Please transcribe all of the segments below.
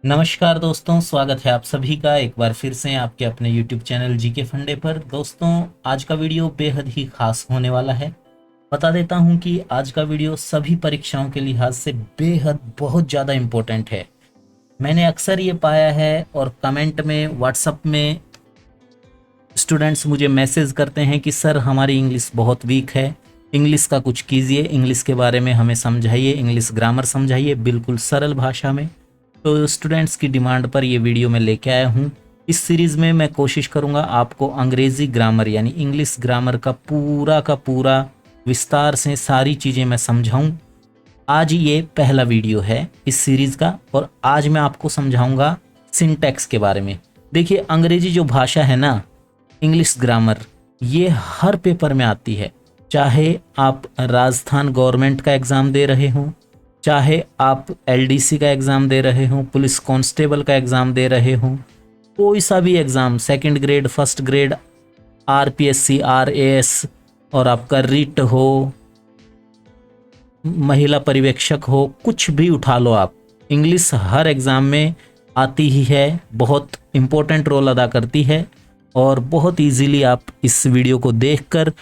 नमस्कार दोस्तों, स्वागत है आप सभी का एक बार फिर से आपके अपने YouTube चैनल जीके फंडे पर। दोस्तों, आज का वीडियो बेहद ही खास होने वाला है। बता देता हूं कि आज का वीडियो सभी परीक्षाओं के लिहाज से बेहद बहुत ज़्यादा इम्पोर्टेंट है। मैंने अक्सर ये पाया है और कमेंट में व्हाट्सएप में स्टूडेंट्स मुझे मैसेज करते हैं कि सर हमारी इंग्लिश बहुत वीक है, इंग्लिश का कुछ कीजिए, इंग्लिश के बारे में हमें समझाइए, इंग्लिश ग्रामर समझाइए बिल्कुल सरल भाषा में। तो स्टूडेंट्स की डिमांड पर ये वीडियो मैं लेके आया हूँ। इस सीरीज़ में मैं कोशिश करूँगा आपको अंग्रेज़ी ग्रामर यानी इंग्लिश ग्रामर का पूरा विस्तार से सारी चीज़ें मैं समझाऊँ। आज ये पहला वीडियो है इस सीरीज़ का और आज मैं आपको समझाऊँगा सिंटैक्स के बारे में। देखिए, अंग्रेजी जो भाषा है ना, इंग्लिश ग्रामर, ये हर पेपर में आती है। चाहे आप राजस्थान गवर्नमेंट का एग्ज़ाम दे रहे हों, चाहे आप एलडीसी का एग्ज़ाम दे रहे हों, पुलिस कांस्टेबल का एग्ज़ाम दे रहे हों, कोई सा भी exam, second grade, first grade, RPSC, RAS और आपका रिट हो, महिला पर्यवेक्षक हो, कुछ भी उठा लो आप, इंग्लिश हर एग्ज़ाम में आती ही है, बहुत इम्पोर्टेंट रोल अदा करती है और बहुत इजीली आप इस वीडियो को देखकर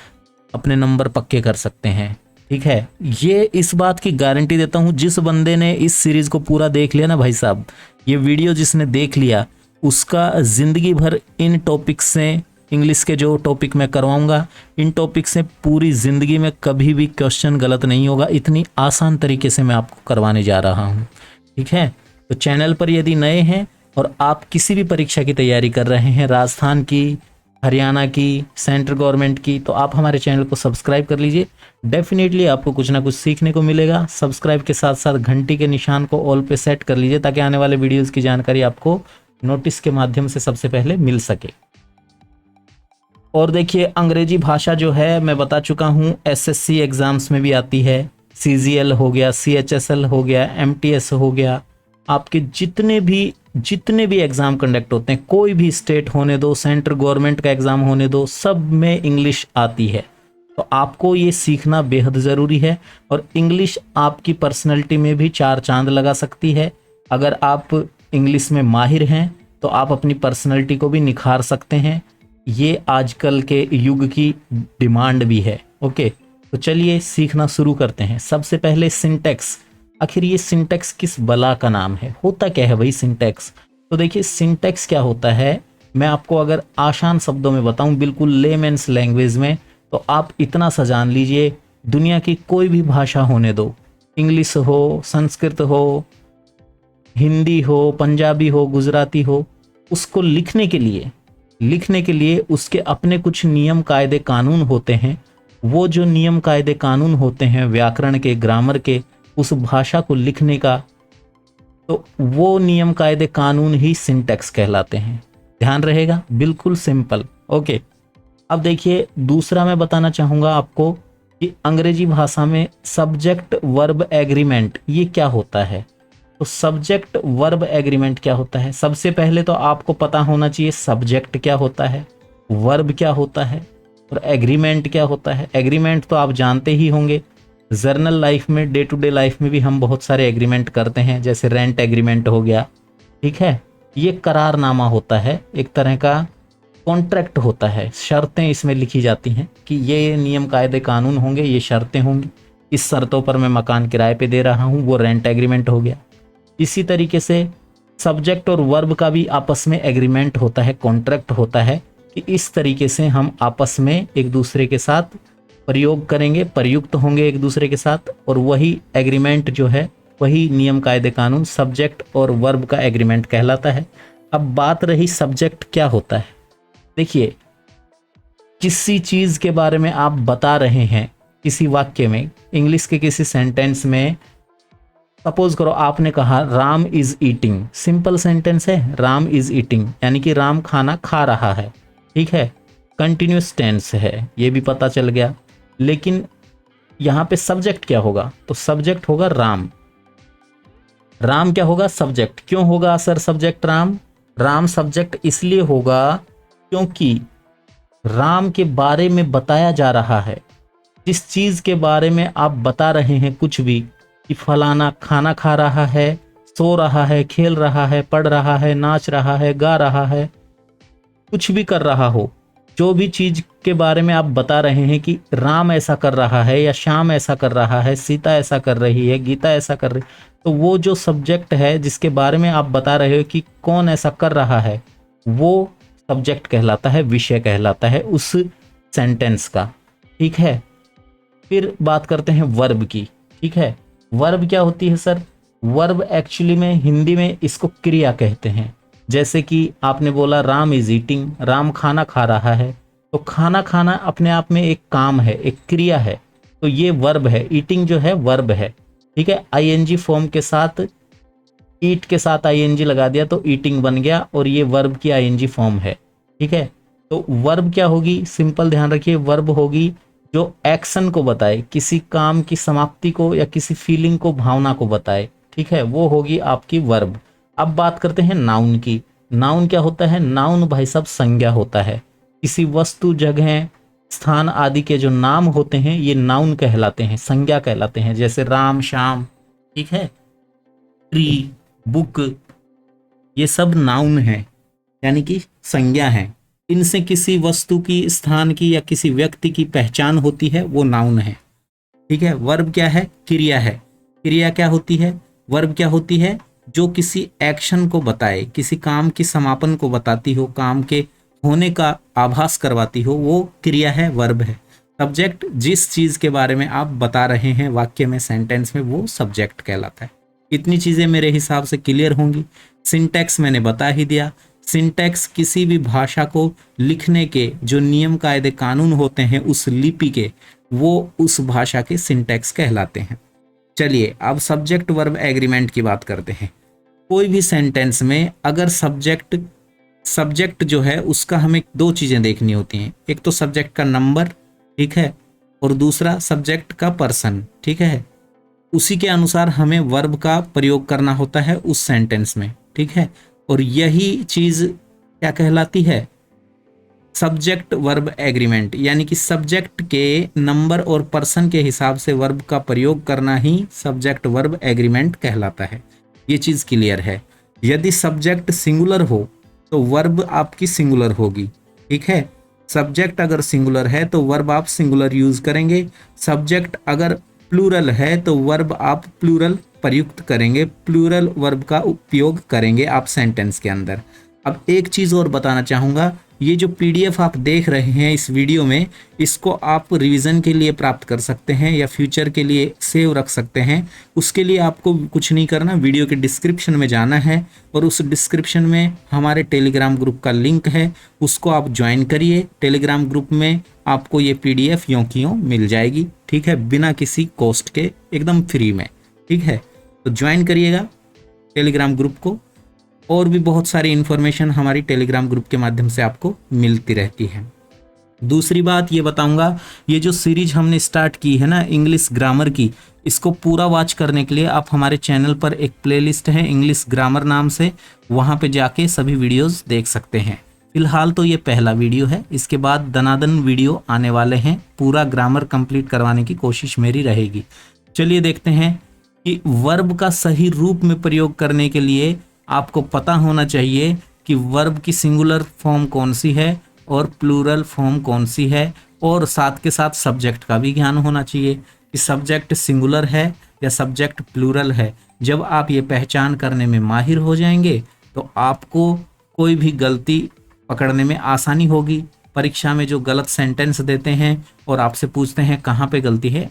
अपने नंबर पक्के कर सकते हैं। ठीक है, ये इस बात की गारंटी देता हूँ, जिस बंदे ने इस सीरीज़ को पूरा देख लिया ना भाई साहब, ये वीडियो जिसने देख लिया उसका ज़िंदगी भर इन टॉपिक से, इंग्लिश के जो टॉपिक मैं करवाऊँगा, इन टॉपिक से पूरी ज़िंदगी में कभी भी क्वेश्चन गलत नहीं होगा। इतनी आसान तरीके से मैं आपको करवाने जा रहा हूँ। ठीक है, तो चैनल पर यदि नए हैं और आप किसी भी परीक्षा की तैयारी कर रहे हैं, राजस्थान की, हरियाणा की, सेंट्रल गवर्नमेंट की, तो आप हमारे चैनल को सब्सक्राइब कर लीजिए। डेफिनेटली आपको कुछ ना कुछ सीखने को मिलेगा। सब्सक्राइब के साथ साथ घंटी के निशान को ऑल पे सेट कर लीजिए ताकि आने वाले वीडियोस की जानकारी आपको नोटिस के माध्यम से सबसे पहले मिल सके। और देखिए, अंग्रेजी भाषा जो है मैं बता चुका हूँ, एसएससी एग्जाम्स में भी आती है। सीजीएल हो गया, सीएचएसएल हो गया, एमटीएस हो गया, आपके जितने भी एग्ज़ाम कंडक्ट होते हैं, कोई भी स्टेट होने दो, सेंट्रल गवर्नमेंट का एग्ज़ाम होने दो, सब में इंग्लिश आती है। तो आपको ये सीखना बेहद ज़रूरी है और इंग्लिश आपकी पर्सनैलिटी में भी चार चांद लगा सकती है। अगर आप इंग्लिश में माहिर हैं तो आप अपनी पर्सनैलिटी को भी निखार सकते हैं। ये आजकल के युग की डिमांड भी है। ओके, तो चलिए सीखना शुरू करते हैं। सबसे पहले सिंटैक्स। आखिर ये सिंटैक्स किस बला का नाम है, होता क्या है भाई सिंटैक्स? तो देखिए, सिंटैक्स क्या होता है, मैं आपको अगर आसान शब्दों में बताऊं, बिल्कुल लेमैन्स लैंग्वेज में, तो आप इतना सा जान लीजिए, दुनिया की कोई भी भाषा होने दो, इंग्लिश हो, संस्कृत हो, हिंदी हो, पंजाबी हो, गुजराती हो, उसको लिखने के लिए उसके अपने कुछ नियम कायदे कानून होते हैं। वो जो नियम कायदे कानून होते हैं व्याकरण के, ग्रामर के, उस भाषा को लिखने का, तो वो नियम कायदे कानून ही सिंटैक्स कहलाते हैं। ध्यान रहेगा, बिल्कुल सिंपल। ओके, अब देखिए, दूसरा मैं बताना चाहूँगा आपको कि अंग्रेजी भाषा में सब्जेक्ट वर्ब एग्रीमेंट ये क्या होता है। तो सब्जेक्ट वर्ब एग्रीमेंट क्या होता है, सबसे पहले तो आपको पता होना चाहिए सब्जेक्ट क्या होता है, वर्ब क्या होता है और एग्रीमेंट क्या होता है। एग्रीमेंट तो आप जानते ही होंगे, जर्नल लाइफ में, डे टू डे लाइफ में भी हम बहुत सारे एग्रीमेंट करते हैं, जैसे रेंट एग्रीमेंट हो गया। ठीक है, ये करारनामा होता है, एक तरह का कॉन्ट्रैक्ट होता है, शर्तें इसमें लिखी जाती हैं कि ये नियम कायदे कानून होंगे, ये शर्तें होंगी, इस शर्तों पर मैं मकान किराए पे दे रहा हूँ, वो रेंट एग्रीमेंट हो गया। इसी तरीके से सब्जेक्ट और वर्ब का भी आपस में एग्रीमेंट होता है, कॉन्ट्रैक्ट होता है कि इस तरीके से हम आपस में एक दूसरे के साथ प्रयोग करेंगे, प्रयुक्त होंगे एक दूसरे के साथ, और वही एग्रीमेंट जो है, वही नियम कायदे कानून सब्जेक्ट और वर्ब का एग्रीमेंट कहलाता है। अब बात रही सब्जेक्ट क्या होता है। देखिए, किसी चीज़ के बारे में आप बता रहे हैं किसी वाक्य में, इंग्लिश के किसी सेंटेंस में, सपोज करो आपने कहा Ram is eating, simple sentence है, राम इज ईटिंग यानी कि राम खाना खा रहा है। ठीक है, कंटिन्यूस टेंस है, ये भी पता चल गया। लेकिन यहाँ पे सब्जेक्ट क्या होगा, तो सब्जेक्ट होगा राम। राम क्या होगा, सब्जेक्ट। क्यों होगा sir subject Ram? Ram subject इसलिए होगा क्योंकि राम के बारे में बताया जा रहा है। जिस चीज के बारे में आप बता रहे हैं कुछ भी, कि फलाना खाना खा रहा है, सो रहा है, खेल रहा है, पढ़ रहा है, नाच रहा है, गा रहा है, कुछ भी कर रहा हो, जो भी चीज के बारे में आप बता रहे हैं कि राम ऐसा कर रहा है या श्याम ऐसा कर रहा है, सीता ऐसा कर रही है, गीता ऐसा कर रही, तो वो जो सब्जेक्ट है जिसके बारे में आप बता रहे हो कि कौन ऐसा कर रहा है, वो सब्जेक्ट कहलाता है, विषय कहलाता है उस सेंटेंस का। ठीक है, फिर बात करते हैं वर्ब की। ठीक है, वर्ब क्या होती है सर? वर्ब एक्चुअली में हिंदी में इसको क्रिया कहते हैं। जैसे कि आपने बोला राम इज ईटिंग, राम खाना खा रहा है, तो खाना खाना अपने आप में एक काम है, एक क्रिया है, तो ये वर्ब है। ईटिंग जो है वर्ब है। ठीक है, आईएनजी फॉर्म के साथ, ईट के साथ आईएनजी लगा दिया तो ईटिंग बन गया, और ये वर्ब की आईएनजी फॉर्म है। ठीक है, तो वर्ब क्या होगी? सिंपल ध्यान रखिए, वर्ब होगी जो एक्शन को बताए, किसी काम की समाप्ति को या किसी फीलिंग को, भावना को बताए। ठीक है, वो होगी आपकी वर्ब। अब बात करते हैं नाउन की। नाउन क्या होता है? नाउन भाई साहब संज्ञा होता है। किसी वस्तु, जगह, स्थान आदि के जो नाम होते हैं ये नाउन कहलाते हैं, संज्ञा कहलाते हैं। जैसे राम, श्याम, ठीक है, ट्री, बुक, ये सब नाउन है, यानी कि संज्ञा है। इनसे किसी वस्तु की, स्थान की या किसी व्यक्ति की पहचान होती है, वो नाउन है। ठीक है, वर्ब क्या है? क्रिया है। क्रिया क्या होती है? वर्ब क्या होती है? जो किसी एक्शन को बताए, किसी काम की समापन को बताती हो, काम के होने का आभास करवाती हो, वो क्रिया है, वर्ब है। सब्जेक्ट जिस चीज के बारे में आप बता रहे हैं वाक्य में, सेंटेंस में, वो सब्जेक्ट कहलाता है। इतनी चीजें मेरे हिसाब से क्लियर होंगी। सिंटैक्स मैंने बता ही दिया। सिंटैक्स किसी भी भाषा को लिखने के जो नियम, कायदे, कानून होते हैं उस लिपि के, वो उस भाषा के सिंटैक्स कहलाते हैं। चलिए अब सब्जेक्ट वर्ब एग्रीमेंट की बात करते हैं। कोई भी सेंटेंस में अगर सब्जेक्ट जो है उसका हमें दो चीजें देखनी होती हैं। एक तो सब्जेक्ट का नंबर, ठीक है, और दूसरा सब्जेक्ट का पर्सन। ठीक है, उसी के अनुसार हमें वर्ब का प्रयोग करना होता है उस सेंटेंस में। ठीक है, और यही चीज क्या कहलाती है? सब्जेक्ट वर्ब एग्रीमेंट, यानी कि सब्जेक्ट के नंबर और पर्सन के हिसाब से वर्ब का प्रयोग करना ही सब्जेक्ट वर्ब एग्रीमेंट कहलाता है। ये चीज क्लियर है। यदि सब्जेक्ट सिंगुलर हो तो वर्ब आपकी सिंगुलर होगी। ठीक है, सब्जेक्ट अगर सिंगुलर है तो वर्ब आप सिंगुलर यूज करेंगे। सब्जेक्ट अगर प्लूरल है तो वर्ब आप प्लूरल प्रयुक्त करेंगे, प्लूरल वर्ब का उपयोग करेंगे आप सेंटेंस के अंदर। अब एक चीज और बताना चाहूंगा, ये जो पीडीएफ आप देख रहे हैं इस वीडियो में, इसको आप रिवीजन के लिए प्राप्त कर सकते हैं या फ्यूचर के लिए सेव रख सकते हैं। उसके लिए आपको कुछ नहीं करना, वीडियो के डिस्क्रिप्शन में जाना है और उस डिस्क्रिप्शन में हमारे टेलीग्राम ग्रुप का लिंक है, उसको आप ज्वाइन करिए। टेलीग्राम ग्रुप में आपको ये पीडीएफ यों की यों मिल जाएगी। ठीक है, बिना किसी कॉस्ट के, एकदम फ्री में। ठीक है, तो ज्वाइन करिएगा टेलीग्राम ग्रुप को, और भी बहुत सारी इन्फॉर्मेशन हमारी टेलीग्राम ग्रुप के माध्यम से आपको मिलती रहती है। दूसरी बात ये बताऊंगा, ये जो सीरीज हमने स्टार्ट की है ना इंग्लिश ग्रामर की, इसको पूरा वॉच करने के लिए आप हमारे चैनल पर एक प्लेलिस्ट है इंग्लिश ग्रामर नाम से, वहां पे जाके सभी वीडियोस देख सकते हैं। फिलहाल तो ये पहला वीडियो है, इसके बाद दनादन वीडियो आने वाले हैं, पूरा ग्रामर कंप्लीट करवाने की कोशिश मेरी रहेगी। चलिए देखते हैं कि वर्ब का सही रूप में प्रयोग करने के लिए आपको पता होना चाहिए कि वर्ब की सिंगुलर फॉर्म कौन सी है और प्लूरल फॉर्म कौन सी है, और साथ के साथ सब्जेक्ट का भी ज्ञान होना चाहिए कि सब्जेक्ट सिंगुलर है या सब्जेक्ट प्लूरल है। जब आप ये पहचान करने में माहिर हो जाएंगे तो आपको कोई भी गलती पकड़ने में आसानी होगी। परीक्षा में जो गलत सेंटेंस देते हैं और आपसे पूछते हैं कहाँ पे गलती है,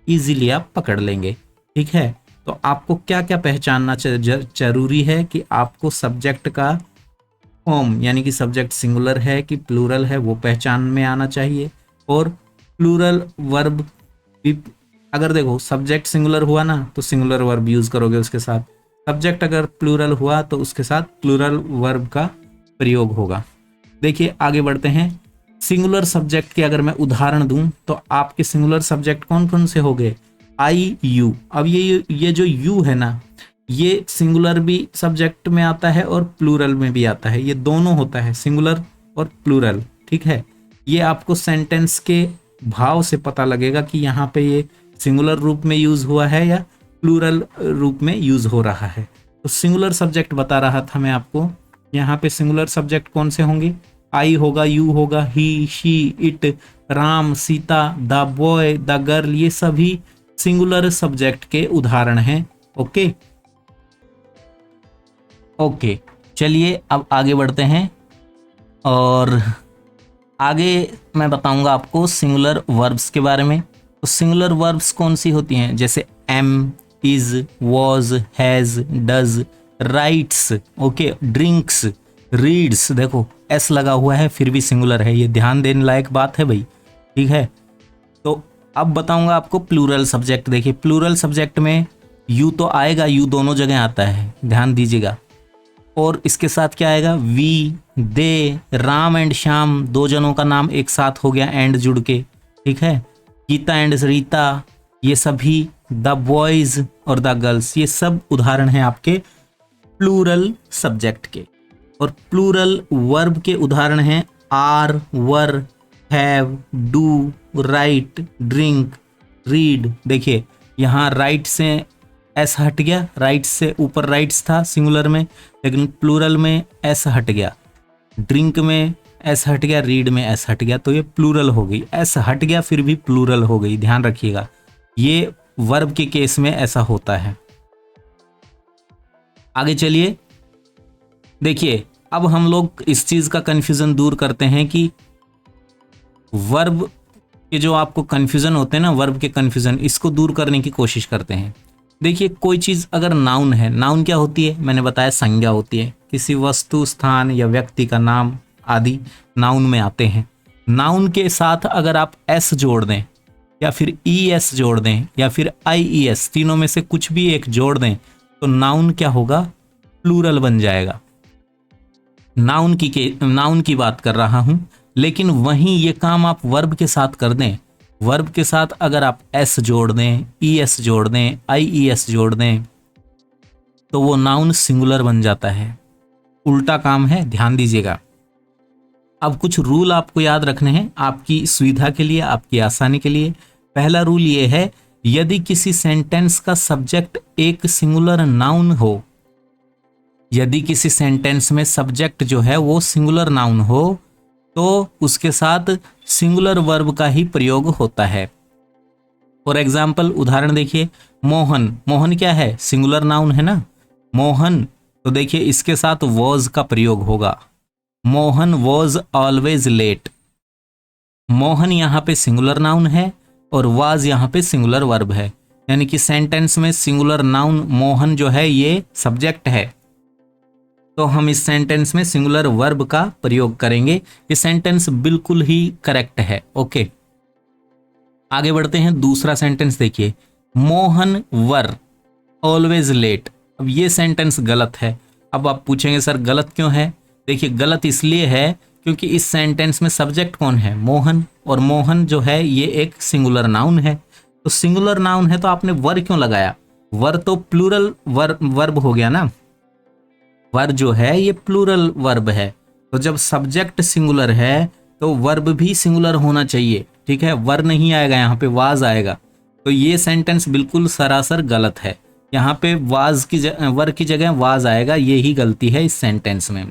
इजीली आप पकड़ लेंगे। ठीक है, तो आपको क्या क्या पहचानना जरूरी है कि आपको सब्जेक्ट का फॉर्म, यानी कि सब्जेक्ट सिंगुलर है कि प्लूरल है, वो पहचान में आना चाहिए। और प्लूरल वर्ब भी, अगर देखो सब्जेक्ट सिंगुलर हुआ ना तो सिंगुलर वर्ब यूज करोगे उसके साथ, सब्जेक्ट अगर प्लूरल हुआ तो उसके साथ प्लूरल वर्ब का प्रयोग होगा। देखिए आगे बढ़ते हैं। सिंगुलर सब्जेक्ट के अगर मैं उदाहरण दूं तो आपके सिंगुलर सब्जेक्ट कौन कौन से हो गए? आई, यू। अब ये जो यू है ना, ये सिंगुलर भी सब्जेक्ट में आता है और प्लूरल में भी आता है, ये दोनों होता है, सिंगुलर और प्लूरल। ठीक है, ये आपको सेंटेंस के भाव से पता लगेगा कि यहाँ पे ये सिंगुलर रूप में यूज हुआ है या प्लूरल रूप में यूज हो रहा है। तो सिंगुलर सब्जेक्ट बता रहा था मैं आपको, यहाँ पे सिंगुलर सब्जेक्ट कौन से होंगे, आई होगा, यू होगा, he, she, it, Ram, Sita, the boy, the girl, ये सभी सिंगुलर सब्जेक्ट के उदाहरण हैं। ओके ओके, चलिए अब आगे बढ़ते हैं और आगे मैं बताऊंगा आपको सिंगुलर वर्ब्स के बारे में। तो सिंगुलर वर्ब्स कौन सी होती हैं, जैसे am, is, was, has, does, writes, okay, drinks, reads, देखो एस लगा हुआ है फिर भी सिंगुलर है, ये ध्यान देने लायक बात है भाई, ठीक है। तो अब बताऊंगा आपको प्लूरल सब्जेक्ट। देखिए प्लूरल सब्जेक्ट में यू तो आएगा, यू दोनों जगह आता है, ध्यान दीजिएगा, और इसके साथ क्या आएगा, we, they, Ram and Shyam, दो जनों का नाम एक साथ हो गया एंड जुड़ के, ठीक है, गीता एंड रीता, ये सभी, द बॉयज और द गर्ल्स, ये सब उदाहरण हैं आपके प्लूरल सब्जेक्ट के। और प्लूरल वर्ब के उदाहरण हैं are, were, have, do, write, drink, read. देखिए यहाँ राइट से एस हट गया, राइट से ऊपर राइट्स था सिंगुलर में, लेकिन प्लूरल में एस हट गया, ड्रिंक में एस हट गया, रीड में एस हट गया, तो ये प्लूरल हो गई, एस हट गया फिर भी प्लूरल हो गई, ध्यान रखिएगा, ये वर्ब के केस में ऐसा होता है। आगे चलिए, देखिए अब हम लोग इस चीज का कंफ्यूजन दूर करते हैं कि वर्ब के जो आपको कंफ्यूजन होते हैं ना, वर्ब के कंफ्यूजन, इसको दूर करने की कोशिश करते हैं। देखिए कोई चीज अगर नाउन है, नाउन क्या होती है, मैंने बताया संज्ञा होती है, किसी वस्तु, स्थान या व्यक्ति का नाम आदि नाउन में आते हैं। नाउन के साथ अगर आप एस जोड़ दें या फिर ई एस जोड़ दें या फिर आई ई एस, तीनों में से कुछ भी एक जोड़ दें, तो नाउन क्या होगा, प्लूरल बन जाएगा। नाउन की बात कर रहा हूं, लेकिन वहीं ये काम आप वर्ब के साथ कर दें, वर्ब के साथ अगर आप एस जोड़ दें, ई एस जोड़ दें, आई ई एस जोड़ दें, तो वो नाउन सिंगुलर बन जाता है, उल्टा काम है, ध्यान दीजिएगा। अब कुछ रूल आपको याद रखने हैं आपकी सुविधा के लिए, आपकी आसानी के लिए। पहला रूल ये है, यदि किसी सेंटेंस का सब्जेक्ट एक सिंगुलर नाउन हो, यदि किसी सेंटेंस में सब्जेक्ट जो है वो सिंगुलर नाउन हो, तो उसके साथ सिंगुलर वर्ब का ही प्रयोग होता है। फॉर एग्जाम्पल उदाहरण देखिए, मोहन, मोहन क्या है, सिंगुलर नाउन है ना, मोहन, तो देखिए इसके साथ वॉज का प्रयोग होगा, Mohan was always late. Mohan यहाँ पे सिंगुलर नाउन है और वाज यहाँ पे सिंगुलर वर्ब है, यानी कि सेंटेंस में सिंगुलर नाउन मोहन जो है ये सब्जेक्ट है, तो हम इस सेंटेंस में सिंगुलर वर्ब का प्रयोग करेंगे। ये सेंटेंस बिल्कुल ही करेक्ट है। ओके, आगे बढ़ते हैं, दूसरा सेंटेंस देखिए, मोहन वर ऑलवेज लेट। अब ये सेंटेंस गलत है। अब आप पूछेंगे सर गलत क्यों है, देखिए गलत इसलिए है क्योंकि इस सेंटेंस में सब्जेक्ट कौन है, मोहन, और मोहन जो है ये एक सिंगुलर नाउन है, तो सिंगुलर नाउन है तो आपने वर क्यों लगाया, वर तो प्लूरल वर्ब हो गया ना, वर जो है ये प्लूरल वर्ब है, तो जब सब्जेक्ट सिंगुलर है तो वर्ब भी सिंगुलर होना चाहिए, ठीक है, वर नहीं आएगा, यहाँ पे वाज आएगा, तो ये सेंटेंस बिल्कुल सरासर गलत है, यहाँ पे वाज की वर की जगह वाज आएगा, यही गलती है इस सेंटेंस में।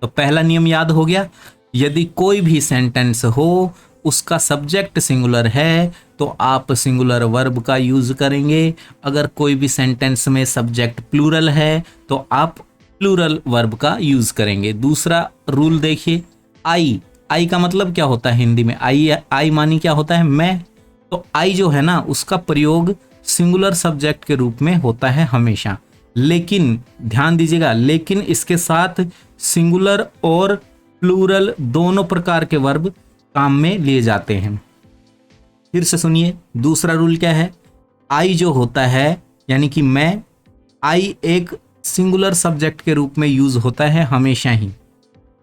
तो पहला नियम याद हो गया, यदि कोई भी सेंटेंस हो उसका सब्जेक्ट सिंगुलर है तो आप सिंगुलर वर्ब का यूज करेंगे, अगर कोई भी सेंटेंस में सब्जेक्ट प्लूरल है तो आप प्लूरल वर्ब का यूज करेंगे। दूसरा रूल देखिए, आई, आई का मतलब क्या होता है हिंदी में, आई मानी क्या होता है, मैं, तो आई जो है ना उसका प्रयोग सिंगुलर सब्जेक्ट के रूप में होता है हमेशा, लेकिन ध्यान दीजिएगा, लेकिन इसके साथ सिंगुलर और प्लूरल दोनों प्रकार के वर्ब काम में लिए जाते हैं। फिर से सुनिए, दूसरा रूल क्या है, आई जो होता है यानी कि मैं, आई एक सिंगुलर सब्जेक्ट के रूप में यूज होता है हमेशा ही,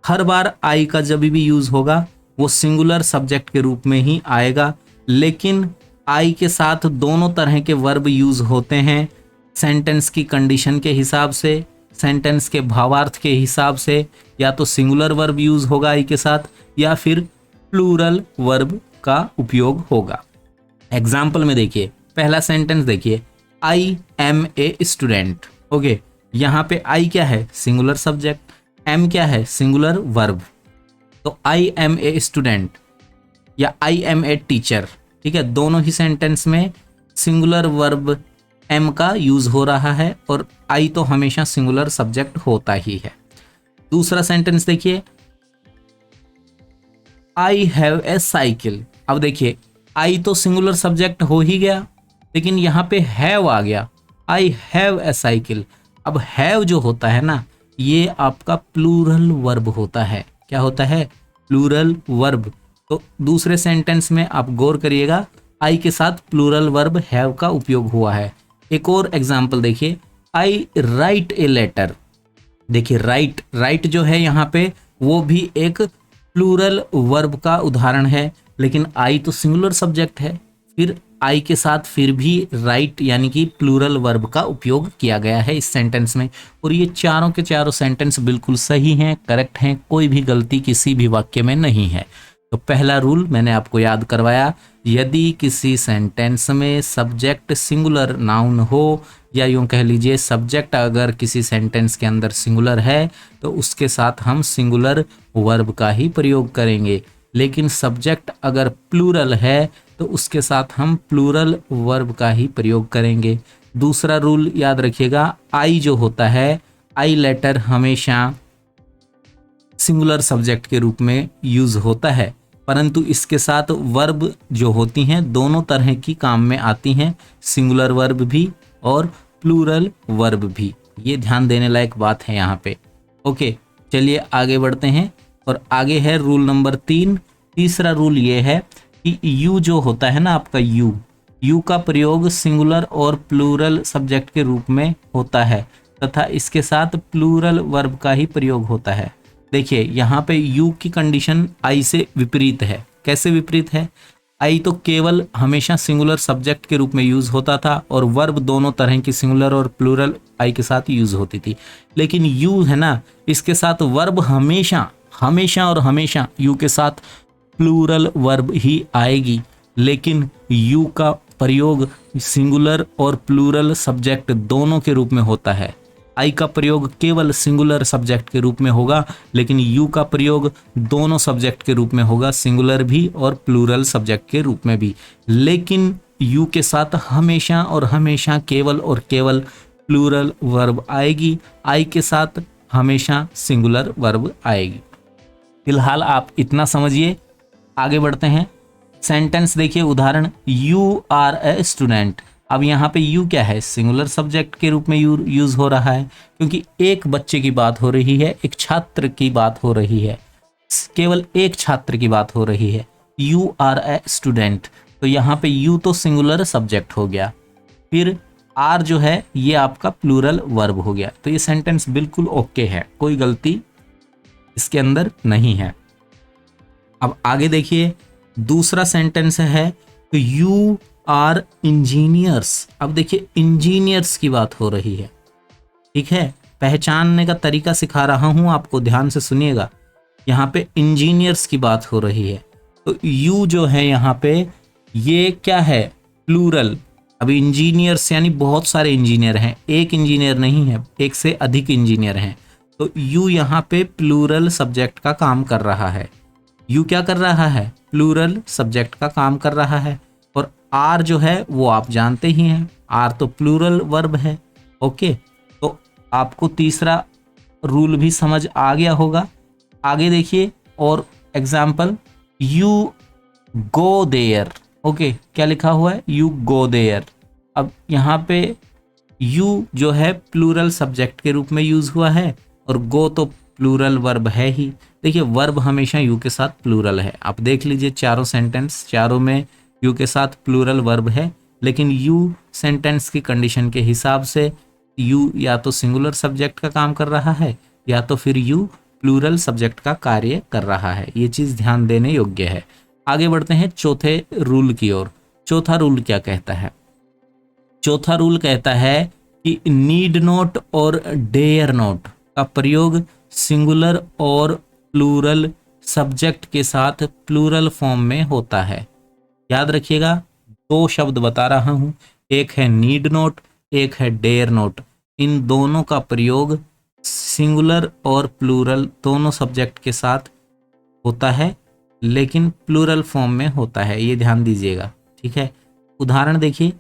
हर बार आई का जब भी यूज होगा वो सिंगुलर सब्जेक्ट के रूप में ही आएगा, लेकिन आई के साथ दोनों तरह के वर्ब यूज होते हैं, सेंटेंस की कंडीशन के हिसाब से, सेंटेंस के भावार्थ के हिसाब से, या तो सिंगुलर वर्ब यूज होगा आई के साथ या फिर प्लूरल वर्ब का उपयोग होगा। एग्जाम्पल में देखिए, पहला सेंटेंस देखिए, I am a student, okay, यहाँ पे आई क्या है, सिंगुलर सब्जेक्ट, एम क्या है, सिंगुलर वर्ब। तो आई एम ए स्टूडेंट या आई एम ए टीचर, ठीक है, दोनों ही सेंटेंस में सिंगुलर वर्ब एम का यूज हो रहा है और आई तो हमेशा सिंगुलर सब्जेक्ट होता ही है। दूसरा सेंटेंस देखिए, आई हैव ए साइकिल। अब देखिए आई तो सिंगुलर सब्जेक्ट हो ही गया, लेकिन यहाँ पे हैव आ गया, आई हैव ए साइकिल। अब हैव जो होता है ना, ये आपका प्लूरल वर्ब होता है। क्या होता है, प्लूरल वर्ब। तो दूसरे सेंटेंस में आप गौर करिएगा, आई के साथ प्लूरल वर्ब हैव का उपयोग हुआ है। एक और एग्जाम्पल देखिए, आई राइट ए लेटर। देखिए राइट जो है यहाँ पे वो भी एक प्लूरल वर्ब का उदाहरण है, लेकिन आई तो सिंगुलर सब्जेक्ट है, फिर आई के साथ फिर भी राइट यानी कि प्लूरल वर्ब का उपयोग किया गया है इस सेंटेंस में। और ये चारों के चारों सेंटेंस बिल्कुल सही हैं, करेक्ट हैं, कोई भी गलती किसी भी वाक्य में नहीं है। तो पहला रूल मैंने आपको याद करवाया, यदि किसी सेंटेंस में सब्जेक्ट सिंगुलर नाउन हो, या यूं कह लीजिए सब्जेक्ट अगर किसी सेंटेंस के अंदर सिंगुलर है तो उसके साथ हम सिंगुलर वर्ब का ही प्रयोग करेंगे, लेकिन सब्जेक्ट अगर प्लूरल है तो उसके साथ हम प्लूरल वर्ब का ही प्रयोग करेंगे। दूसरा रूल याद रखिएगा, आई जो होता है, आई लेटर हमेशा सिंगुलर सब्जेक्ट के रूप में यूज होता है, परंतु इसके साथ वर्ब जो होती हैं दोनों तरह की काम में आती हैं, सिंगुलर वर्ब भी और प्लूरल वर्ब भी। ये ध्यान देने लायक बात है यहाँ पे। ओके, चलिए आगे बढ़ते हैं और आगे है रूल नंबर 3। तीसरा रूल ये है कि यू जो होता है ना आपका, यू का प्रयोग सिंगुलर और प्लूरल सब्जेक्ट के रूप में होता है तथा इसके साथ प्लूरल वर्ब का ही प्रयोग होता है। देखिए यहाँ पे यू की कंडीशन आई से विपरीत है। कैसे विपरीत है, आई तो केवल हमेशा सिंगुलर सब्जेक्ट के रूप में यूज होता था और वर्ब दोनों तरह की सिंगुलर और प्लूरल आई के साथ यूज होती थी, लेकिन यू है ना, इसके साथ वर्ब हमेशा और हमेशा यू के साथ प्लूरल वर्ब ही आएगी, लेकिन यू का प्रयोग सिंगुलर और प्लूरल सब्जेक्ट दोनों के रूप में होता है। आई का प्रयोग केवल सिंगुलर सब्जेक्ट के रूप में होगा, लेकिन यू का प्रयोग दोनों सब्जेक्ट के रूप में होगा, सिंगुलर भी और प्लूरल सब्जेक्ट के रूप में भी। लेकिन यू के साथ हमेशा और हमेशा केवल और केवल प्लूरल वर्ब आएगी, आई के साथ हमेशा सिंगुलर वर्ब आएगी। फिलहाल आप इतना समझिए, आगे बढ़ते हैं। सेंटेंस देखिए, उदाहरण, यू आर ए स्टूडेंट। अब यहाँ पे यू क्या है, सिंगुलर सब्जेक्ट के रूप में यूज हो रहा है, क्योंकि एक बच्चे की बात हो रही है, एक छात्र की बात हो रही है, केवल एक छात्र की बात हो रही है। यू आर ए स्टूडेंट, तो यहाँ पे यू तो सिंगुलर सब्जेक्ट हो गया, फिर आर जो है ये आपका प्लूरल वर्ब हो गया। तो ये सेंटेंस बिल्कुल ओके है, कोई गलती इसके अंदर नहीं है। अब आगे देखिए, दूसरा सेंटेंस है, यू आर इंजीनियर्स। अब देखिए इंजीनियर्स की बात हो रही है, ठीक है, पहचानने का तरीका सिखा रहा हूं आपको, ध्यान से सुनिएगा। यहाँ पे इंजीनियर्स की बात हो रही है, तो यू जो है यहाँ पे ये क्या है, प्लूरल। अभी इंजीनियर्स यानी बहुत सारे इंजीनियर हैं, एक इंजीनियर नहीं है, एक से अधिक इंजीनियर हैं, तो यू यहाँ पे प्लूरल सब्जेक्ट का काम कर रहा है। यू क्या कर रहा है, प्लूरल सब्जेक्ट का काम कर रहा है। और आर जो है वो आप जानते ही हैं, आर तो प्लूरल वर्ब है। ओके, तो आपको तीसरा रूल भी समझ आ गया होगा। आगे देखिए और example, you go there. Okay, क्या लिखा हुआ है, यू गो देयर। अब यहाँ पे यू जो है प्लूरल सब्जेक्ट के रूप में यूज हुआ है और गो तो प्लूरल वर्ब है ही। देखिए वर्ब हमेशा यू के साथ प्लूरल है, आप देख लीजिए चारों सेंटेंस, चारों में यू के साथ प्लूरल वर्ब है, लेकिन यू सेंटेंस की कंडीशन के हिसाब से यू या तो सिंगुलर सब्जेक्ट का काम कर रहा है या तो फिर यू प्लूरल सब्जेक्ट का कार्य कर रहा है। ये चीज़ ध्यान देने योग्य है। आगे बढ़ते हैं चौथे रूल की ओर। चौथा रूल क्या कहता है, चौथा रूल कहता है कि नीड नॉट और डेयर नॉट का प्रयोग सिंगुलर और प्लूरल सब्जेक्ट के साथ प्लूरल फॉर्म में होता है। याद रखिएगा, दो शब्द बता रहा हूं, एक है नीड नॉट, एक है डेयर नॉट। इन दोनों का प्रयोग सिंगुलर और प्लूरल दोनों सब्जेक्ट के साथ होता है, लेकिन प्लूरल फॉर्म में होता है, ये ध्यान दीजिएगा। ठीक है, उदाहरण देखिए,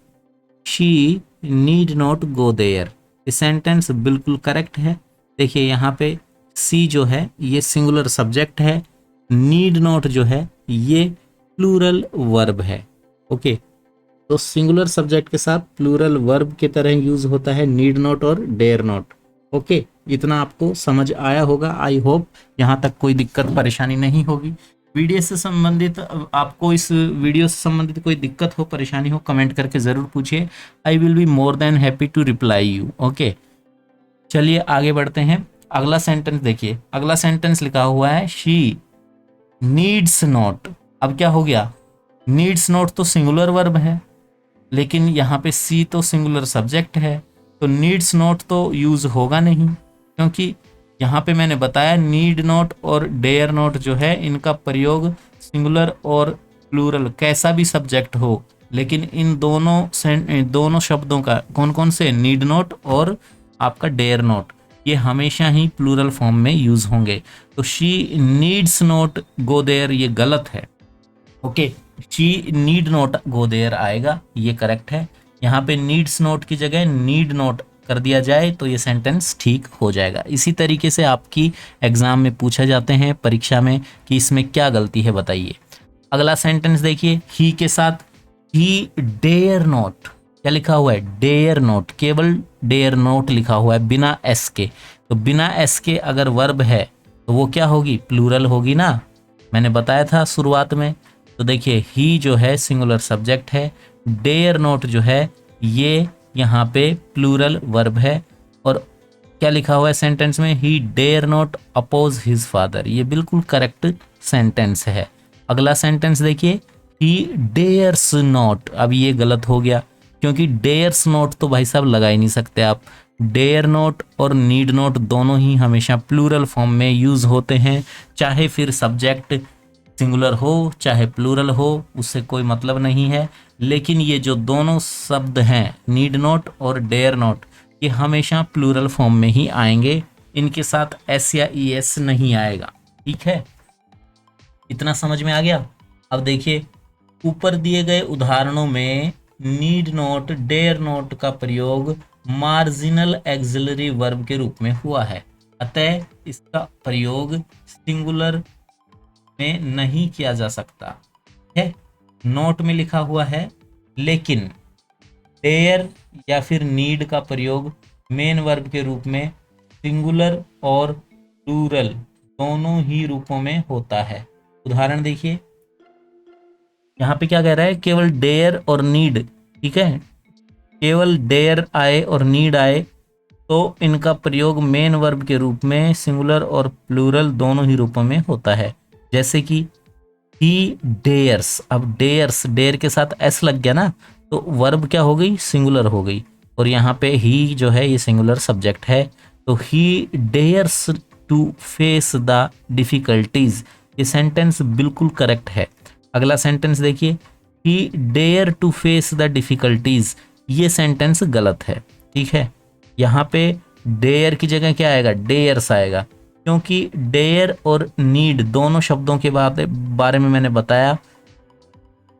she need not go there, ये सेंटेंस बिल्कुल करेक्ट है। देखिए यहाँ पे सी जो है ये सिंगुलर सब्जेक्ट है, नीड नॉट जो है ये प्लूरल वर्ब है। ओके, तो सिंगुलर सब्जेक्ट के साथ प्लूरल वर्ब की तरह यूज होता है नीड नॉट और डेयर नॉट। ओके, इतना आपको समझ आया होगा। आई होप यहाँ तक कोई दिक्कत परेशानी नहीं होगी। वीडियो से संबंधित आपको इस वीडियो से संबंधित कोई दिक्कत हो, परेशानी हो, कमेंट करके ज़रूर पूछिए। I will be more than happy to reply you. Okay, चलिए आगे बढ़ते हैं। अगला सेंटेंस देखिए, अगला सेंटेंस लिखा हुआ है शी नीड्स नॉट। अब क्या हो गया, नीड्स नॉट तो सिंगुलर वर्ब है, लेकिन यहाँ पे सी तो सिंगुलर सब्जेक्ट है, तो नीड्स नॉट तो यूज होगा नहीं, क्योंकि यहाँ पे मैंने बताया नीड नॉट और डेयर नॉट जो है इनका प्रयोग सिंगुलर और प्लूरल कैसा भी सब्जेक्ट हो, लेकिन इन दोनों शब्दों का कौन कौन से, नीड नॉट और आपका डेयर नॉट, ये हमेशा ही प्लूरल फॉर्म में यूज होंगे। तो she needs not go there ये गलत है। Okay, she need not go there आएगा, ये करेक्ट है। यहाँ पे नीड्स नॉट की जगह नीड नॉट कर दिया जाए तो ये सेंटेंस ठीक हो जाएगा। इसी तरीके से आपकी एग्जाम में पूछा जाते हैं परीक्षा में कि इसमें क्या गलती है बताइए। अगला सेंटेंस देखिए, ही के साथ ही डेयर नॉट, क्या लिखा हुआ है, डेयर नॉट, केवल डेयर नॉट लिखा हुआ है बिना एस के। तो बिना एस के अगर वर्ब है तो वो क्या होगी, प्लूरल होगी ना, मैंने बताया था शुरुआत में। तो देखिए ही जो है सिंगुलर सब्जेक्ट है, डेयर नॉट जो है ये यहाँ पे प्लूरल वर्ब है, और क्या लिखा हुआ है सेंटेंस में, he dare not oppose his father, ये बिल्कुल करेक्ट सेंटेंस है। अगला सेंटेंस देखिए, ही डेयर्स नॉट, अब ये गलत हो गया, क्योंकि डेयर्स नॉट तो भाई साहब लगा ही नहीं सकते आप। डेयर नॉट और नीड नॉट दोनों ही हमेशा प्लूरल फॉर्म में यूज होते हैं, चाहे फिर सब्जेक्ट सिंगुलर हो चाहे प्लूरल हो, उससे कोई मतलब नहीं है। लेकिन ये जो दोनों शब्द हैं नीड नॉट और डेयर नॉट, ये हमेशा प्लूरल फॉर्म में ही आएंगे, इनके साथ एस या ई एस नहीं आएगा। ठीक है, इतना समझ में आ गया। अब देखिए ऊपर दिए गए उदाहरणों में नीड नॉट डेयर नॉट का प्रयोग मार्जिनल एक्सिलरी वर्ब के रूप में हुआ है, अतः इसका प्रयोग सिंगुलर में नहीं किया जा सकता है। नोट में लिखा हुआ है, लेकिन डेयर या फिर नीड का प्रयोग मेन वर्ब के रूप में सिंगुलर और प्लूरल दोनों ही रूपों में होता है। उदाहरण देखिए, यहाँ पे क्या कह रहा है, केवल डेयर और नीड, ठीक है, केवल डेयर आए और नीड आए तो इनका प्रयोग मेन वर्ब के रूप में सिंगुलर और प्लूरल दोनों ही रूपों में होता है। जैसे कि ही डेयर्स, अब डेयर्स, डेयर के साथ एस लग गया ना, तो वर्ब क्या हो गई, सिंगुलर हो गई, और यहाँ पे ही जो है ये सिंगुलर सब्जेक्ट है, तो he dares to face the difficulties, ये सेंटेंस बिल्कुल करेक्ट है। अगला सेंटेंस देखिए, he dare to face the difficulties, ये सेंटेंस गलत है। ठीक है, यहाँ पे डेयर की जगह क्या आएगा, डेयर्स आएगा, क्योंकि डेयर और नीड दोनों शब्दों के बारे में मैंने बताया,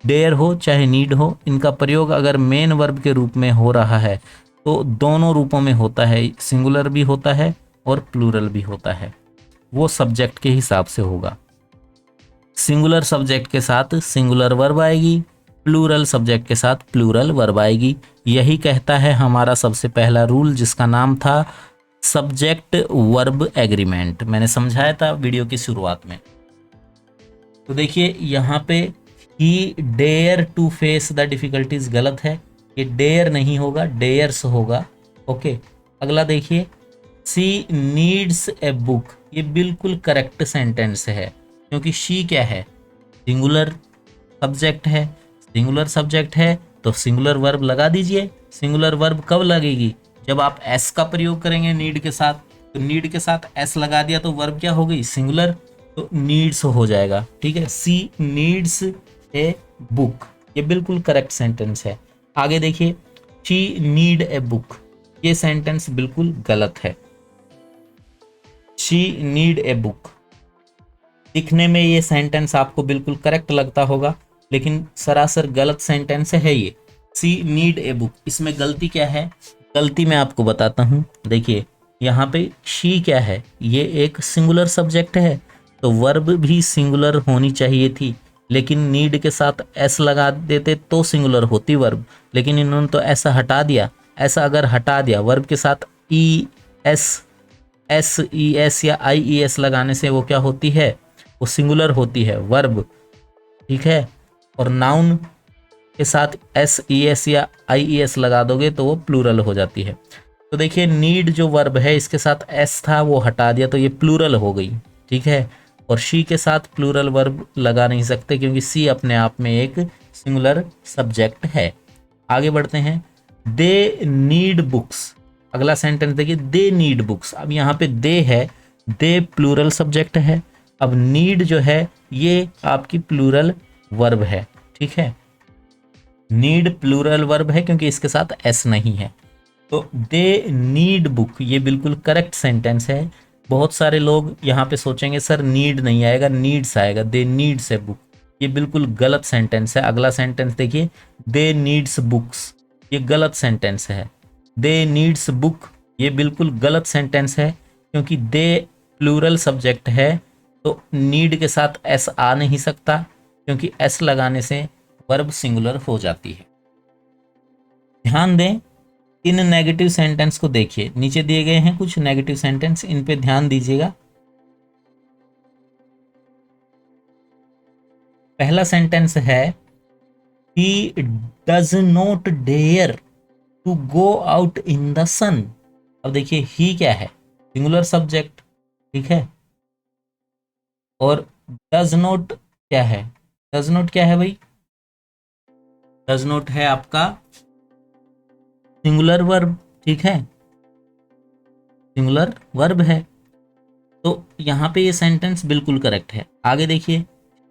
डेयर हो चाहे नीड हो, इनका प्रयोग अगर मेन वर्ब के रूप में हो रहा है तो दोनों रूपों में होता है, सिंगुलर भी होता है और प्लूरल भी होता है, वो सब्जेक्ट के हिसाब से होगा। सिंगुलर सब्जेक्ट के साथ सिंगुलर वर्ब आएगी, प्लूरल सब्जेक्ट के साथ प्लूरल वर्ब आएगी। यही कहता है हमारा सबसे पहला रूल, जिसका नाम था सब्जेक्ट वर्ब एग्रीमेंट, मैंने समझाया था वीडियो की शुरुआत में। तो देखिए यहाँ पे he dare to face the difficulties गलत है, ये डेयर नहीं होगा, डेयर्स होगा। ओके, अगला देखिए, सी नीड्स ए बुक, ये बिल्कुल करेक्ट सेंटेंस है, क्योंकि शी क्या है, सिंगुलर सब्जेक्ट है, सिंगुलर सब्जेक्ट है तो सिंगुलर वर्ब लगा दीजिए। सिंगुलर वर्ब कब लगेगी, जब आप एस का प्रयोग करेंगे नीड के साथ, तो नीड के साथ एस लगा दिया तो वर्ब क्या हो गई, सिंगुलर, तो नीड्स हो जाएगा। ठीक है, सी नीड्स ए बुक, ये बिल्कुल करेक्ट सेंटेंस है। आगे देखिए, शी नीड ए बुक, ये सेंटेंस बिल्कुल गलत है। शी नीड ए बुक, दिखने में ये सेंटेंस आपको बिल्कुल करेक्ट लगता होगा, लेकिन सरासर गलत सेंटेंस है ये। सी नीड ए बुक, इसमें गलती क्या है? गलती मैं आपको बताता हूँ। देखिए यहाँ पे शी क्या है, ये एक सिंगुलर सब्जेक्ट है, तो वर्ब भी सिंगुलर होनी चाहिए थी, लेकिन नीड के साथ एस लगा देते तो सिंगुलर होती वर्ब, लेकिन इन्होंने तो ऐसा हटा दिया। ऐसा अगर हटा दिया, वर्ब के साथ ई एस या आई ई एस लगाने से वो क्या होती है? वो सिंगुलर होती है वर्ब, ठीक है। और नाउन के साथ एस ई एस या आई ई एस लगा दोगे तो वो प्लूरल हो जाती है। तो देखिए नीड जो वर्ब है इसके साथ एस था वो हटा दिया तो ये प्लूरल हो गई, ठीक है। और शी के साथ प्लूरल वर्ब लगा नहीं सकते क्योंकि सी अपने आप में एक सिंगुलर सब्जेक्ट है। आगे बढ़ते हैं। दे नीड बुक्स, अगला सेंटेंस देखिए, दे नीड बुक्स। अब यहाँ पे दे है, दे प्लूरल सब्जेक्ट है। अब नीड जो है ये आपकी प्लूरल वर्ब है, ठीक है। नीड प्लूरल वर्ब है क्योंकि इसके साथ एस नहीं है। तो दे नीड बुक ये बिल्कुल करेक्ट सेंटेंस है। बहुत सारे लोग यहाँ पे सोचेंगे सर नीड नहीं आएगा, नीड्स आएगा, दे नीड्स ए बुक, ये बिल्कुल गलत सेंटेंस है। अगला सेंटेंस देखिए, दे नीड्स बुक्स, ये गलत सेंटेंस है। दे नीड्स बुक ये बिल्कुल गलत सेंटेंस है क्योंकि दे प्लूरल सब्जेक्ट है, तो नीड के साथ एस आ नहीं सकता क्योंकि एस लगाने से वर्ब सिंगुलर हो जाती है। ध्यान दें, इन नेगेटिव सेंटेंस को देखिए, नीचे दिए गए हैं कुछ नेगेटिव सेंटेंस, इन पे ध्यान दीजिएगा। पहला सेंटेंस है, he does not dare to go out in the sun. अब देखिए ही क्या है? सिंगुलर सब्जेक्ट, ठीक है। और डज नॉट क्या है? डज नॉट क्या है भाई? डज नॉट है आपका सिंगुलर वर्ब, ठीक है, सिंगुलर वर्ब है। तो यहाँ पे ये सेंटेंस बिल्कुल करेक्ट है। आगे देखिए,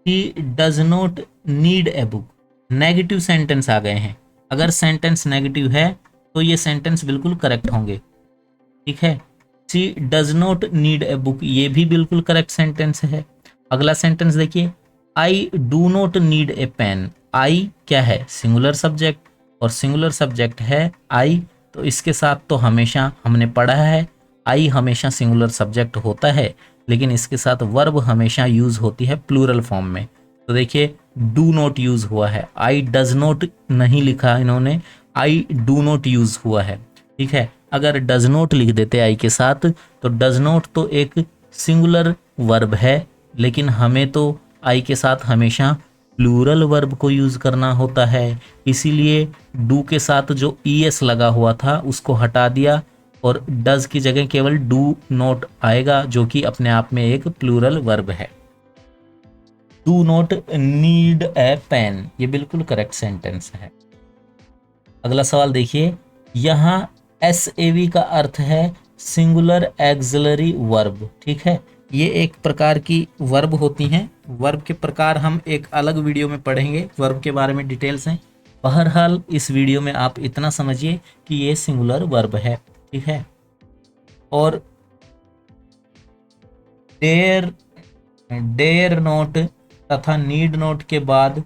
he does not need a book, negative sentence आ गए हैं। अगर सेंटेंस नेगेटिव है तो ये सेंटेंस बिल्कुल करेक्ट होंगे, ठीक है। She does not need a book ये भी बिल्कुल करेक्ट सेंटेंस है। अगला सेंटेंस देखिए, I do not need a pen. I क्या है? सिंगुलर सब्जेक्ट, और सिंगुलर सब्जेक्ट है आई, तो इसके साथ तो हमेशा हमने पढ़ा है आई हमेशा सिंगुलर सब्जेक्ट होता है, लेकिन इसके साथ वर्ब हमेशा यूज होती है प्लूरल फॉर्म में। तो देखिए डू नॉट यूज हुआ है, आई डज नॉट नहीं लिखा इन्होंने, आई डू नॉट यूज हुआ है, ठीक है। अगर डज नॉट लिख देते आई के साथ तो डज नॉट तो एक सिंगुलर वर्ब है, लेकिन हमें तो आई के साथ हमेशा प्लूरल वर्ब को यूज करना होता है, इसीलिए डू के साथ जो ई एस लगा हुआ था उसको हटा दिया और डज की जगह केवल डू नॉट आएगा, जो कि अपने आप में एक प्लूरल वर्ब है। Do not need a pen ये बिल्कुल करेक्ट सेंटेंस है। अगला सवाल देखिए, यहाँ SAV का अर्थ है सिंगुलर एक्सिलरी वर्ब, ठीक है। ये एक प्रकार की वर्ब होती हैं। वर्ब के प्रकार हम एक अलग वीडियो में पढ़ेंगे, वर्ब के बारे में डिटेल्स हैं। बहरहाल इस वीडियो में आप इतना समझिए कि ये सिंगुलर वर्ब है, ठीक है। और डेयर नॉट तथा नीड नॉट के बाद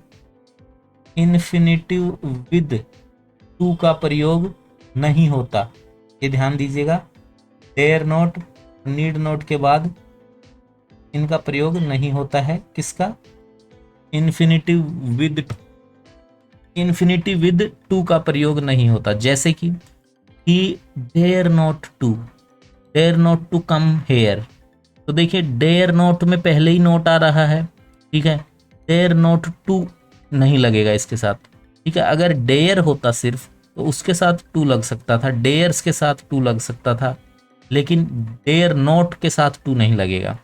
इन्फिनिटिव विद टू का प्रयोग नहीं होता, ये ध्यान दीजिएगा। डेयर नॉट, नीड नॉट के बाद इनका प्रयोग नहीं होता है। किसका? इन्फिनिटिव विद टू का प्रयोग नहीं होता। जैसे कि he dare not to come here, तो देखिए डेयर नॉट में पहले ही नोट आ रहा है, ठीक है। डेयर नॉट टू नहीं लगेगा इसके साथ, ठीक है। अगर डेयर होता सिर्फ तो उसके साथ टू लग सकता था, डेयर्स के साथ टू लग सकता था, लेकिन डेयर नॉट के साथ टू नहीं लगेगा।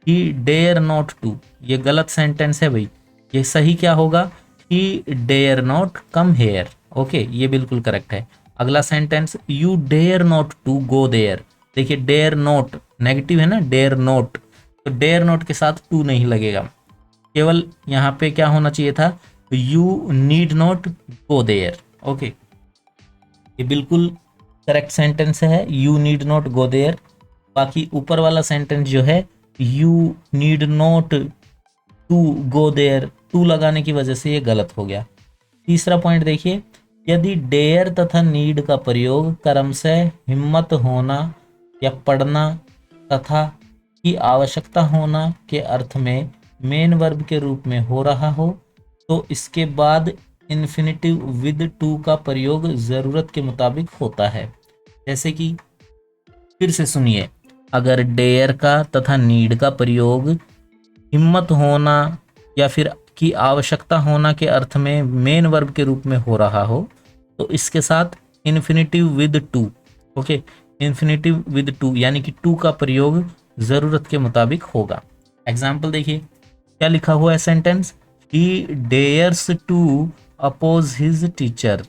ही डेयर नॉट टू ये गलत सेंटेंस है भाई, ये सही क्या होगा? He dare not come here, okay, ये बिल्कुल करेक्ट है। अगला sentence, you dare not to go there. देखिए डेयर नॉट नेगेटिव है ना, डेयर नॉट, तो डेयर नॉट के साथ टू नहीं लगेगा, केवल यहाँ पे क्या होना चाहिए था? You need not go there, okay, ये बिल्कुल करेक्ट सेंटेंस है you need not go there. बाकी ऊपर वाला सेंटेंस जो है you need not to go there, to लगाने की वजह से ये गलत हो गया। तीसरा पॉइंट देखिए, यदि डेयर तथा नीड का प्रयोग क्रमशः हिम्मत होना या पढ़ना तथा की आवश्यकता होना के अर्थ में मेन वर्ब के रूप में हो रहा हो तो इसके बाद इन्फिनिटिव विद टू का प्रयोग ज़रूरत के मुताबिक होता है। जैसे कि फिर से सुनिए, अगर डेयर का तथा नीड का प्रयोग हिम्मत होना या फिर की आवश्यकता होना के अर्थ में मेन वर्ब के रूप में हो रहा हो तो इसके साथ infinitive with two, okay, infinitive with two यानी कि टू का प्रयोग ज़रूरत के मुताबिक होगा। एग्जाम्पल देखिए, क्या लिखा हुआ है sentence, he dares to oppose his teacher.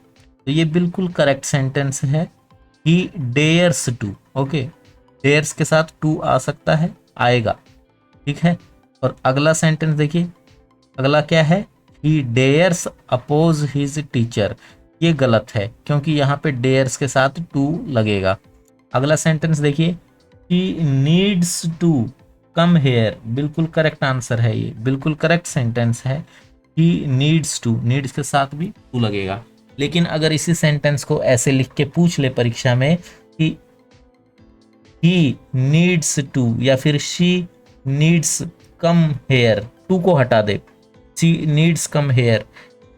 तो ये बिल्कुल करेक्ट सेंटेंस है, he dares to, okay, dares के साथ टू आ सकता है, आएगा, ठीक है। और अगला सेंटेंस देखिए, अगला क्या है, he dares oppose his teacher. ये गलत है क्योंकि यहाँ पे डेयर्स के साथ टू लगेगा। अगला सेंटेंस देखिए, he needs to come here. बिल्कुल करेक्ट आंसर है, ये बिल्कुल करेक्ट सेंटेंस है, ही नीड्स टू, नीड्स के साथ भी टू लगेगा। लेकिन अगर इसी सेंटेंस को ऐसे लिख के पूछ ले परीक्षा में कि ही नीड्स टू या फिर she needs come here, to को हटा दे, शी नीड्स कम हेयर,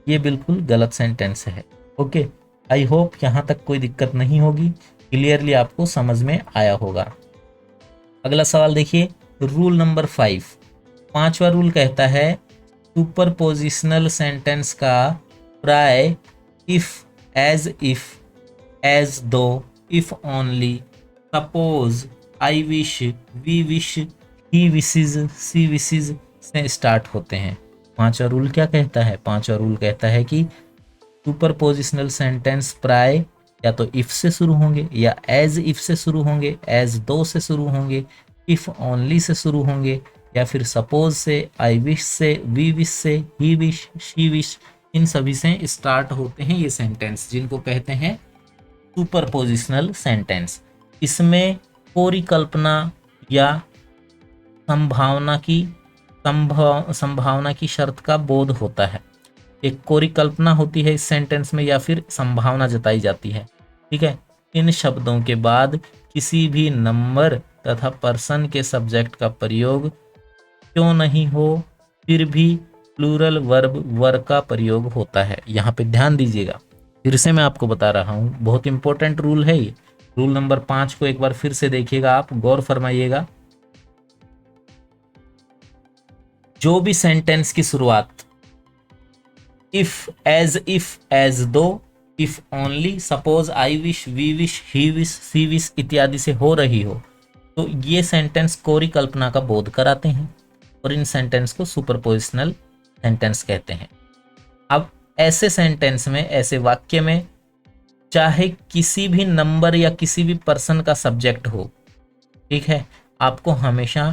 ये बिल्कुल गलत सेंटेंस है। ओके, आई होप यहाँ तक कोई दिक्कत नहीं होगी, क्लियरली आपको समझ में आया होगा। अगला सवाल देखिए, रूल नंबर 5, पांचवा रूल कहता है सुपरपोजिशनल सेंटेंस का प्राय if, as though, if only, suppose, I wish, we wish, he wishes, she wishes से स्टार्ट होते हैं। पांचवा रूल क्या कहता है, पांचवा रूल कहता है कि सुपरपोजिशनल सेंटेंस प्राय या तो इफ से शुरू होंगे या एज इफ से शुरू होंगे, एज दो से शुरू होंगे, इफ ओनली से शुरू होंगे या फिर सपोज से, आई विश से, वी विश से, ही विश, शी विश, इन सभी से स्टार्ट होते हैं ये सेंटेंस जिनको कहते हैं सुपरपोजिशनल सेंटेंस। इसमें परिकल्पना या संभावना की शर्त का बोध होता है। एक परिकल्पना होती है इस सेंटेंस में या फिर संभावना जताई जाती है, ठीक है। इन शब्दों के बाद किसी भी नंबर तथा पर्सन के सब्जेक्ट का प्रयोग क्यों नहीं हो, फिर भी प्लूरल वर्ब वर का प्रयोग होता है। यहाँ पे ध्यान दीजिएगा, फिर से मैं आपको बता रहा हूँ, बहुत इंपॉर्टेंट रूल है ये। रूल नंबर 5 को एक बार फिर से देखिएगा, आप गौर फरमाइएगा। जो भी सेंटेंस की शुरुआत if, as though, if only, suppose, I wish, we wish, he wish, she wish इत्यादि से हो रही हो तो ये सेंटेंस कोरी कल्पना का बोध कराते हैं और इन सेंटेंस को सुपरपोजिशनल सेंटेंस कहते हैं। अब ऐसे सेंटेंस में, ऐसे वाक्य में चाहे किसी भी नंबर या किसी भी पर्सन का सब्जेक्ट हो, ठीक है, आपको हमेशा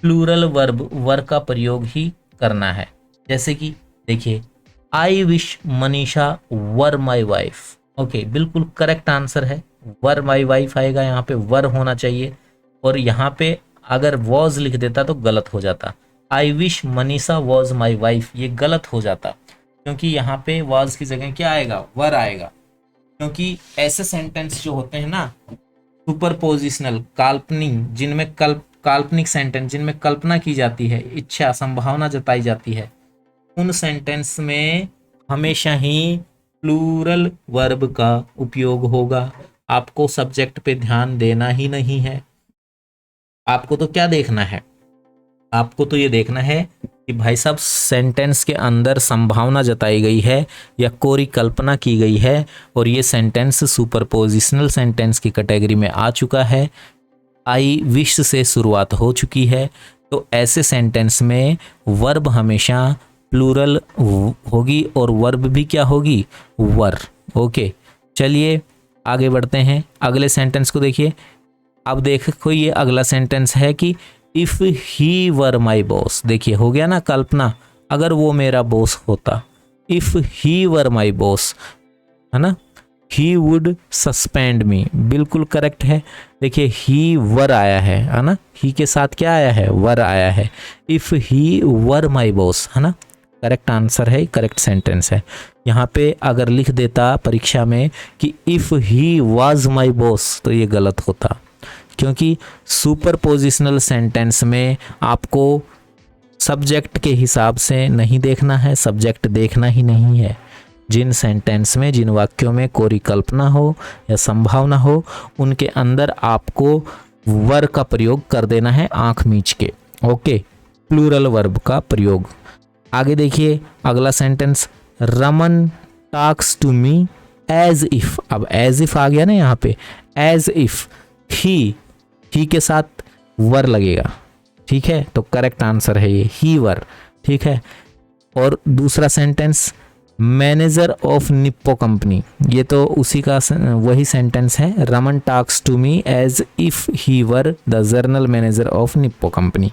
प्लूरल वर्ब वर का प्रयोग ही करना है। जैसे कि देखिए, I wish Manisha were my wife, okay, बिल्कुल करेक्ट आंसर है, वर माई वाइफ आएगा, यहाँ पे वर होना चाहिए और यहाँ पे अगर वॉज लिख देता तो गलत हो जाता। I wish Manisha was my wife, ये गलत हो जाता क्योंकि यहाँ पे वॉज की जगह क्या आएगा, वर आएगा। क्योंकि ऐसे सेंटेंस जो होते हैं ना सुपरपोजिशनल, काल्पनिक, जिनमें काल्पनिक सेंटेंस जिनमें कल्पना की जाती है, इच्छा, संभावना जताई जाती है, उन सेंटेंस में हमेशा ही प्लूरल वर्ब का उपयोग होगा। आपको सब्जेक्ट पे ध्यान देना ही नहीं है। आपको तो क्या देखना है, आपको तो ये देखना है कि भाई साहब सेंटेंस के अंदर संभावना जताई गई है या कोरी कल्पना की गई है और ये सेंटेंस सुपरपोजिशनल सेंटेंस की कैटेगरी में आ चुका है, आई विश से शुरुआत हो चुकी है, तो ऐसे सेंटेंस में वर्ब हमेशा प्लूरल होगी और वर्ब भी क्या होगी, वर। ओके, चलिए आगे बढ़ते हैं। अगले सेंटेंस को देखिए। अब देखो ये अगला सेंटेंस है कि if he were my boss. देखिए हो गया ना कल्पना, अगर वो मेरा बॉस होता, if he were my boss, है ना। ही वुड सस्पेंड मी, बिल्कुल करेक्ट है। देखिए ही वर आया है ना, ही के साथ क्या आया है, वर आया है। If he were my boss, है ना, करेक्ट आंसर है, करेक्ट सेंटेंस है। यहाँ पे अगर लिख देता परीक्षा में कि if he was my boss तो ये गलत होता, क्योंकि सुपर पोजिशनल सेंटेंस में आपको सब्जेक्ट के हिसाब से नहीं देखना है, सब्जेक्ट देखना ही नहीं है। जिन सेंटेंस में, जिन वाक्यों में कोई कल्पना हो या संभावना हो, उनके अंदर आपको वर का प्रयोग कर देना है, आंख मीच के। ओके, प्लूरल वर्ब का प्रयोग। आगे देखिए अगला sentence, Raman talks to me as if. अब एज इफ आ गया ना यहाँ पे, एज इफ, ही के साथ वर लगेगा, ठीक है, तो करेक्ट आंसर है ये ही वर, ठीक है। और दूसरा sentence, manager of Nippo company, ये तो उसी का वही सेंटेंस है, Raman talks to me as if he were the general manager of Nippo company.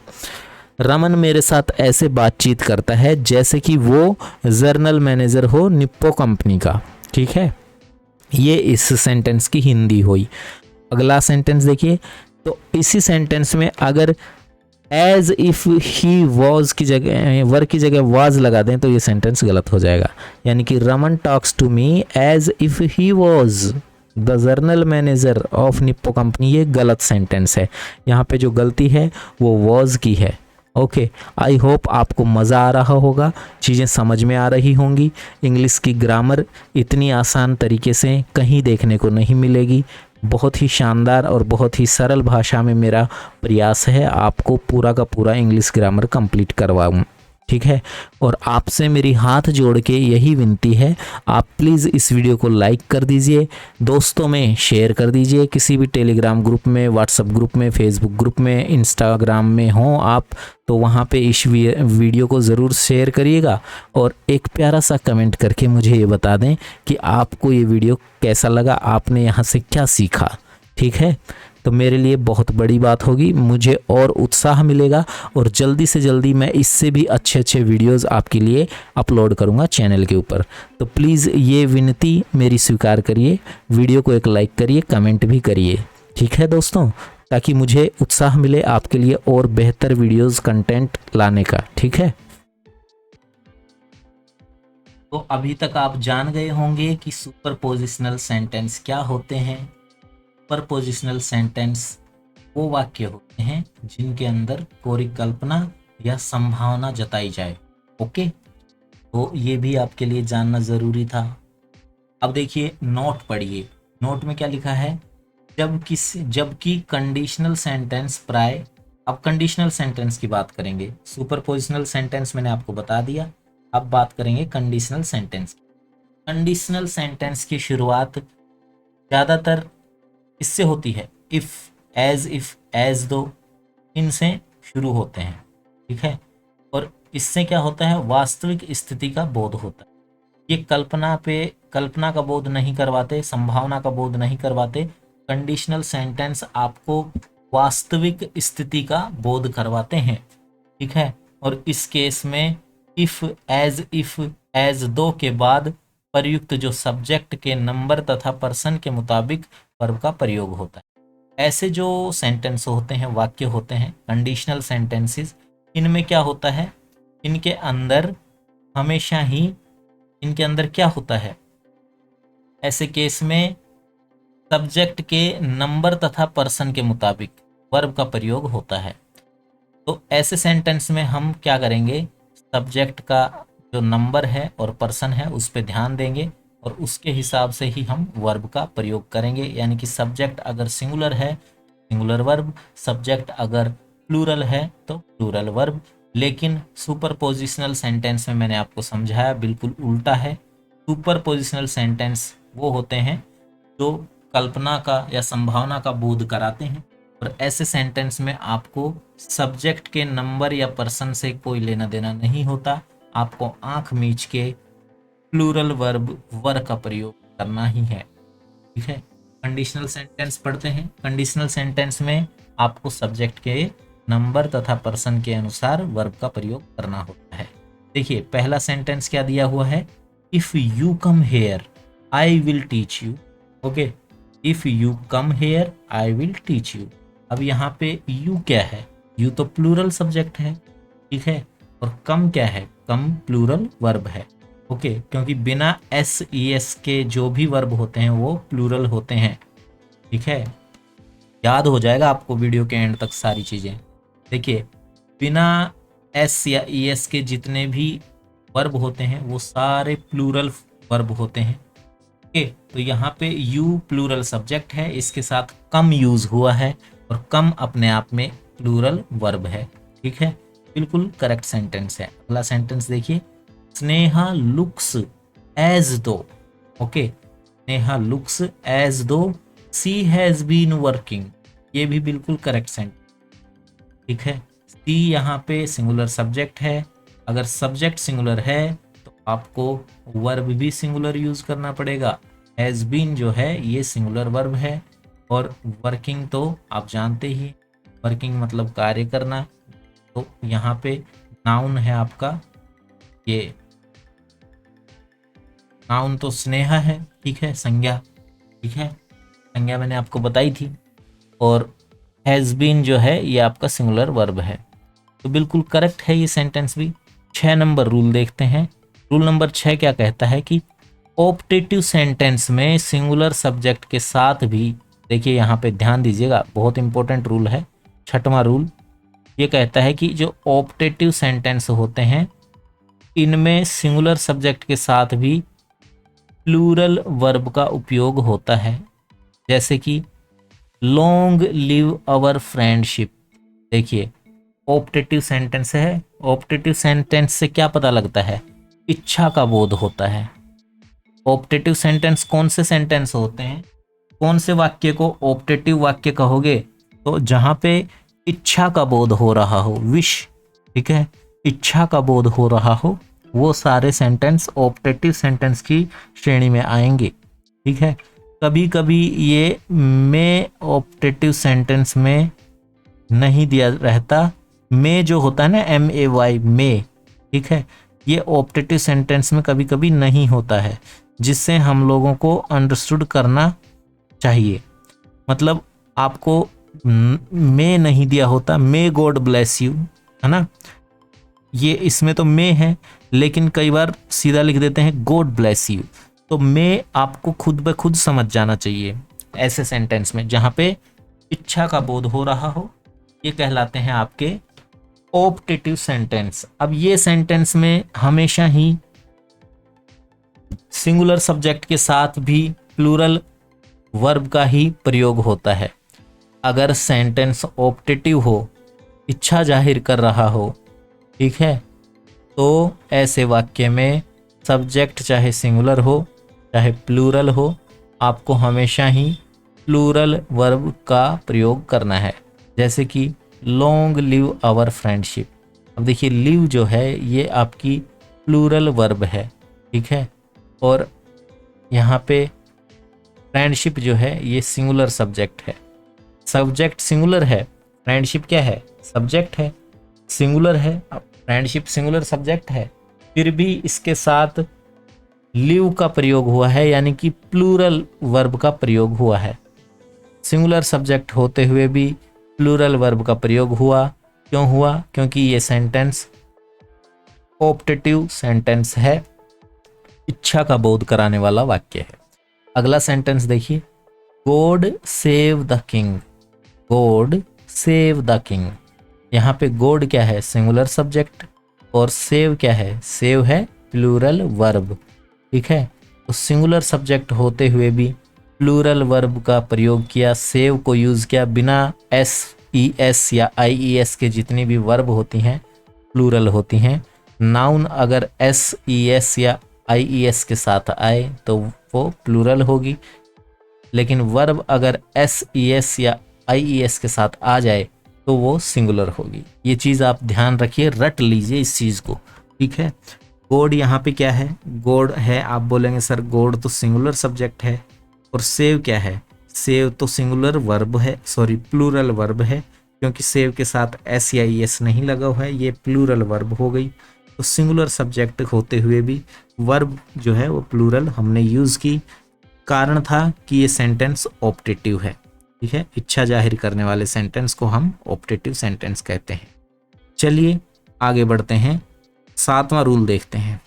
Raman मेरे साथ ऐसे बातचीत करता है जैसे कि वो जर्नल मैनेजर हो निप्पो कंपनी का, ठीक है। ये इस सेंटेंस की हिंदी हुई। अगला सेंटेंस देखिए, तो इसी सेंटेंस में अगर एज इफ ही वॉज की जगह, वर की जगह वाज लगा दें तो ये सेंटेंस गलत हो जाएगा। यानी कि Raman talks to me as if he was the general manager of Nippo company, ये गलत सेंटेंस है। यहाँ पे जो गलती है वो वॉज की है। ओके, आई होप आपको मज़ा आ रहा होगा, चीज़ें समझ में आ रही होंगी। इंग्लिश की ग्रामर इतनी आसान तरीके से कहीं देखने को नहीं मिलेगी। बहुत ही शानदार और बहुत ही सरल भाषा में मेरा प्रयास है आपको पूरा का पूरा इंग्लिश ग्रामर कंप्लीट करवाऊँ, ठीक है। और आपसे मेरी हाथ जोड़ के यही विनती है, आप प्लीज़ इस वीडियो को लाइक कर दीजिए, दोस्तों में शेयर कर दीजिए, किसी भी टेलीग्राम ग्रुप में, व्हाट्सएप ग्रुप में, फेसबुक ग्रुप में, इंस्टाग्राम में हो आप तो वहाँ पे इस वीडियो को ज़रूर शेयर करिएगा। और एक प्यारा सा कमेंट करके मुझे ये बता दें कि आपको ये वीडियो कैसा लगा, आपने यहाँ से क्या सीखा, ठीक है। तो मेरे लिए बहुत बड़ी बात होगी, मुझे और उत्साह मिलेगा और जल्दी से जल्दी मैं इससे भी अच्छे अच्छे वीडियोस आपके लिए अपलोड करूंगा चैनल के ऊपर। तो प्लीज़ ये विनती मेरी स्वीकार करिए, वीडियो को एक लाइक करिए, कमेंट भी करिए, ठीक है दोस्तों, ताकि मुझे उत्साह मिले आपके लिए और बेहतर वीडियोस कंटेंट लाने का, ठीक है। तो अभी तक आप जान गए होंगे कि सुपर पोजिशनल सेंटेंस क्या होते हैं। सुपर पोजिशनल सेंटेंस वो वाक्य होते हैं जिनके अंदर कोई कल्पना या संभावना जताई जाए। ओके, तो ये भी आपके लिए जानना ज़रूरी था। अब देखिए नोट पढ़िए, नोट में क्या लिखा है, जबकि कंडीशनल सेंटेंस प्राय, अब कंडीशनल सेंटेंस की बात करेंगे। सुपर पोजिशनल सेंटेंस मैंने आपको बता दिया, अब बात करेंगे कंडीशनल सेंटेंस। कंडीशनल सेंटेंस की शुरुआत ज़्यादातर इससे होती है, इफ़, एज, दो, इनसे शुरू होते हैं, ठीक है। और इससे क्या होता है, वास्तविक स्थिति का बोध होता है। ये कल्पना का बोध नहीं करवाते, संभावना का बोध नहीं करवाते। कंडीशनल सेंटेंस आपको वास्तविक स्थिति का बोध करवाते हैं, ठीक है। और इस केस में इफ़, एज, दो के बाद प्रयुक्त जो सब्जेक्ट के नंबर तथा पर्सन के मुताबिक वर्ब का प्रयोग होता है। ऐसे जो सेंटेंस होते हैं, वाक्य होते हैं कंडीशनल सेंटेंसेस, इनमें क्या होता है, इनके अंदर हमेशा ही इनके अंदर क्या होता है, ऐसे केस में सब्जेक्ट के नंबर तथा पर्सन के मुताबिक वर्ब का प्रयोग होता है। तो ऐसे सेंटेंस में हम क्या करेंगे, सब्जेक्ट का जो नंबर है और पर्सन है उस पर ध्यान देंगे और उसके हिसाब से ही हम वर्ब का प्रयोग करेंगे। यानी कि सब्जेक्ट अगर सिंगुलर है सिंगुलर वर्ब, सब्जेक्ट अगर प्लूरल है तो प्लूरल वर्ब। लेकिन सुपर पोजिशनल सेंटेंस में मैंने आपको समझाया बिल्कुल उल्टा है। सुपर पोजिशनल सेंटेंस वो होते हैं जो कल्पना का या संभावना का बोध कराते हैं, और ऐसे सेंटेंस में आपको सब्जेक्ट के नंबर या पर्सन से कोई लेना देना नहीं होता, आपको आंख मीच के प्लूरल वर्ब वर का प्रयोग करना ही है, ठीक है। कंडीशनल सेंटेंस पढ़ते हैं। कंडीशनल सेंटेंस में आपको सब्जेक्ट के नंबर तथा पर्सन के अनुसार वर्ब का प्रयोग करना होता है। देखिए पहला सेंटेंस क्या दिया हुआ है, if you come here I will teach you okay, if you come here I will teach you. अब यहाँ पे यू क्या है, यू तो प्लूरल सब्जेक्ट है, ठीक है, और कम क्या है, कम प्लूरल वर्ब है। ओके, क्योंकि बिना एस ई एस के जो भी वर्ब होते हैं वो प्लूरल होते हैं, ठीक है। याद हो जाएगा आपको वीडियो के एंड तक सारी चीज़ें। देखिए, बिना एस या ई एस के जितने भी वर्ब होते हैं वो सारे प्लूरल वर्ब होते हैं। ओके, तो यहाँ पे यू प्लूरल सब्जेक्ट है, इसके साथ कम यूज हुआ है और कम अपने आप में प्लूरल वर्ब है, ठीक है, बिल्कुल करेक्ट सेंटेंस है। अगला सेंटेंस देखिए, स्नेहा लुक्स एज दो। ओके, स्नेहा लुक्स एज दो सी हैज बीन वर्किंग, ये भी बिल्कुल करेक्ट सेंटेंस, ठीक है। सी यहाँ पे सिंगुलर सब्जेक्ट है, अगर सब्जेक्ट सिंगुलर है तो आपको वर्ब भी सिंगुलर यूज करना पड़ेगा। हैज बीन जो है ये सिंगुलर वर्ब है, और वर्किंग तो आप जानते ही, वर्किंग मतलब कार्य करना, तो यहाँ पे नाउन है आपका, ये नाउन तो स्नेहा है, ठीक है, संज्ञा, ठीक है, संज्ञा मैंने आपको बताई थी, और हैज़ बीन जो है ये आपका सिंगुलर वर्ब है, तो बिल्कुल करेक्ट है ये सेंटेंस भी। 6 नंबर रूल देखते हैं। रूल नंबर 6 क्या कहता है कि ऑप्टेटिव सेंटेंस में सिंगुलर सब्जेक्ट के साथ भी, देखिए यहाँ पे ध्यान दीजिएगा, बहुत इंपॉर्टेंट रूल है, 6वां रूल, ये कहता है कि जो ऑप्टेटिव सेंटेंस होते हैं इनमें सिंगुलर सब्जेक्ट के साथ भी प्लूरल वर्ब का उपयोग होता है। जैसे कि लॉन्ग लिव आवर फ्रेंडशिप, देखिए ऑप्टेटिव सेंटेंस है, ऑप्टेटिव सेंटेंस से क्या पता लगता है, इच्छा का बोध होता है। ऑप्टेटिव सेंटेंस कौन से सेंटेंस होते हैं, कौन से वाक्य को ऑप्टेटिव वाक्य कहोगे, तो जहां पे इच्छा का बोध हो रहा हो, विश, ठीक है, इच्छा का बोध हो रहा हो, वो सारे सेंटेंस ऑप्टेटिव सेंटेंस की श्रेणी में आएंगे, ठीक है। कभी कभी ये मे ऑप्टेटिव सेंटेंस में नहीं दिया रहता, मे जो होता है ना, MAY, मे, ठीक है, ये ऑप्टेटिव सेंटेंस में कभी कभी नहीं होता है, जिससे हम लोगों को अंडरस्टूड करना चाहिए। मतलब आपको मे नहीं दिया होता, मे गॉड ब्लेस यू, है ना, ये इसमें तो मे है, लेकिन कई बार सीधा लिख देते हैं गॉड ब्लेस यू, तो मे आपको खुद ब खुद समझ जाना चाहिए ऐसे सेंटेंस में जहां पे इच्छा का बोध हो रहा हो, ये कहलाते हैं आपके ऑप्टेटिव सेंटेंस। अब ये सेंटेंस में हमेशा ही सिंगुलर सब्जेक्ट के साथ भी प्लूरल वर्ब का ही प्रयोग होता है। अगर सेंटेंस ऑप्टेटिव हो, इच्छा जाहिर कर रहा हो, ठीक है, तो ऐसे वाक्य में सब्जेक्ट चाहे सिंगुलर हो चाहे प्लूरल हो, आपको हमेशा ही प्लूरल वर्ब का प्रयोग करना है। जैसे कि लॉन्ग लिव आवर फ्रेंडशिप, अब देखिए लिव जो है ये आपकी प्लूरल वर्ब है, ठीक है, और यहाँ पे फ्रेंडशिप जो है ये सिंगुलर सब्जेक्ट है, सब्जेक्ट सिंगुलर है, फ्रेंडशिप क्या है, सब्जेक्ट है, सिंगुलर है, फ्रेंडशिप सिंगुलर सब्जेक्ट है, फिर भी इसके साथ लिव का प्रयोग हुआ है, यानी कि प्लूरल वर्ब का प्रयोग हुआ है। सिंगुलर सब्जेक्ट होते हुए भी प्लूरल वर्ब का प्रयोग हुआ, क्यों हुआ, क्योंकि ये सेंटेंस ऑप्टेटिव सेंटेंस है, इच्छा का बोध कराने वाला वाक्य है। अगला सेंटेंस देखिए, God save the king, God save the king, यहाँ पे गॉड क्या है, सिंगुलर सब्जेक्ट, और सेव क्या है, सेव है प्लूरल वर्ब, ठीक है, तो सिंगुलर सब्जेक्ट होते हुए भी प्लूरल वर्ब का प्रयोग किया, सेव को यूज़ किया, बिना SES या IES के जितनी भी वर्ब होती हैं प्लूरल होती हैं। नाउन अगर SES या IES के साथ आए तो वो प्लूरल होगी, लेकिन वर्ब अगर SES या IES के साथ आ जाए तो वो सिंगुलर होगी। ये चीज़ आप ध्यान रखिए, रट लीजिए इस चीज़ को, ठीक है। गॉड यहाँ पे क्या है, गॉड है, आप बोलेंगे सर गॉड तो सिंगुलर सब्जेक्ट है, और सेव क्या है, सेव तो सिंगुलर वर्ब है, सॉरी प्लूरल वर्ब है, क्योंकि सेव के साथ SES नहीं लगा हुआ है, ये प्लूरल वर्ब हो गई। तो सिंगुलर सब्जेक्ट होते हुए भी वर्ब जो है वो प्लूरल हमने यूज़ की, कारण था कि ये सेंटेंस ऑप्टेटिव है, ठीक है। इच्छा जाहिर करने वाले सेंटेंस को हम ऑप्टेटिव सेंटेंस कहते हैं। चलिए आगे बढ़ते हैं, 7वां रूल देखते हैं।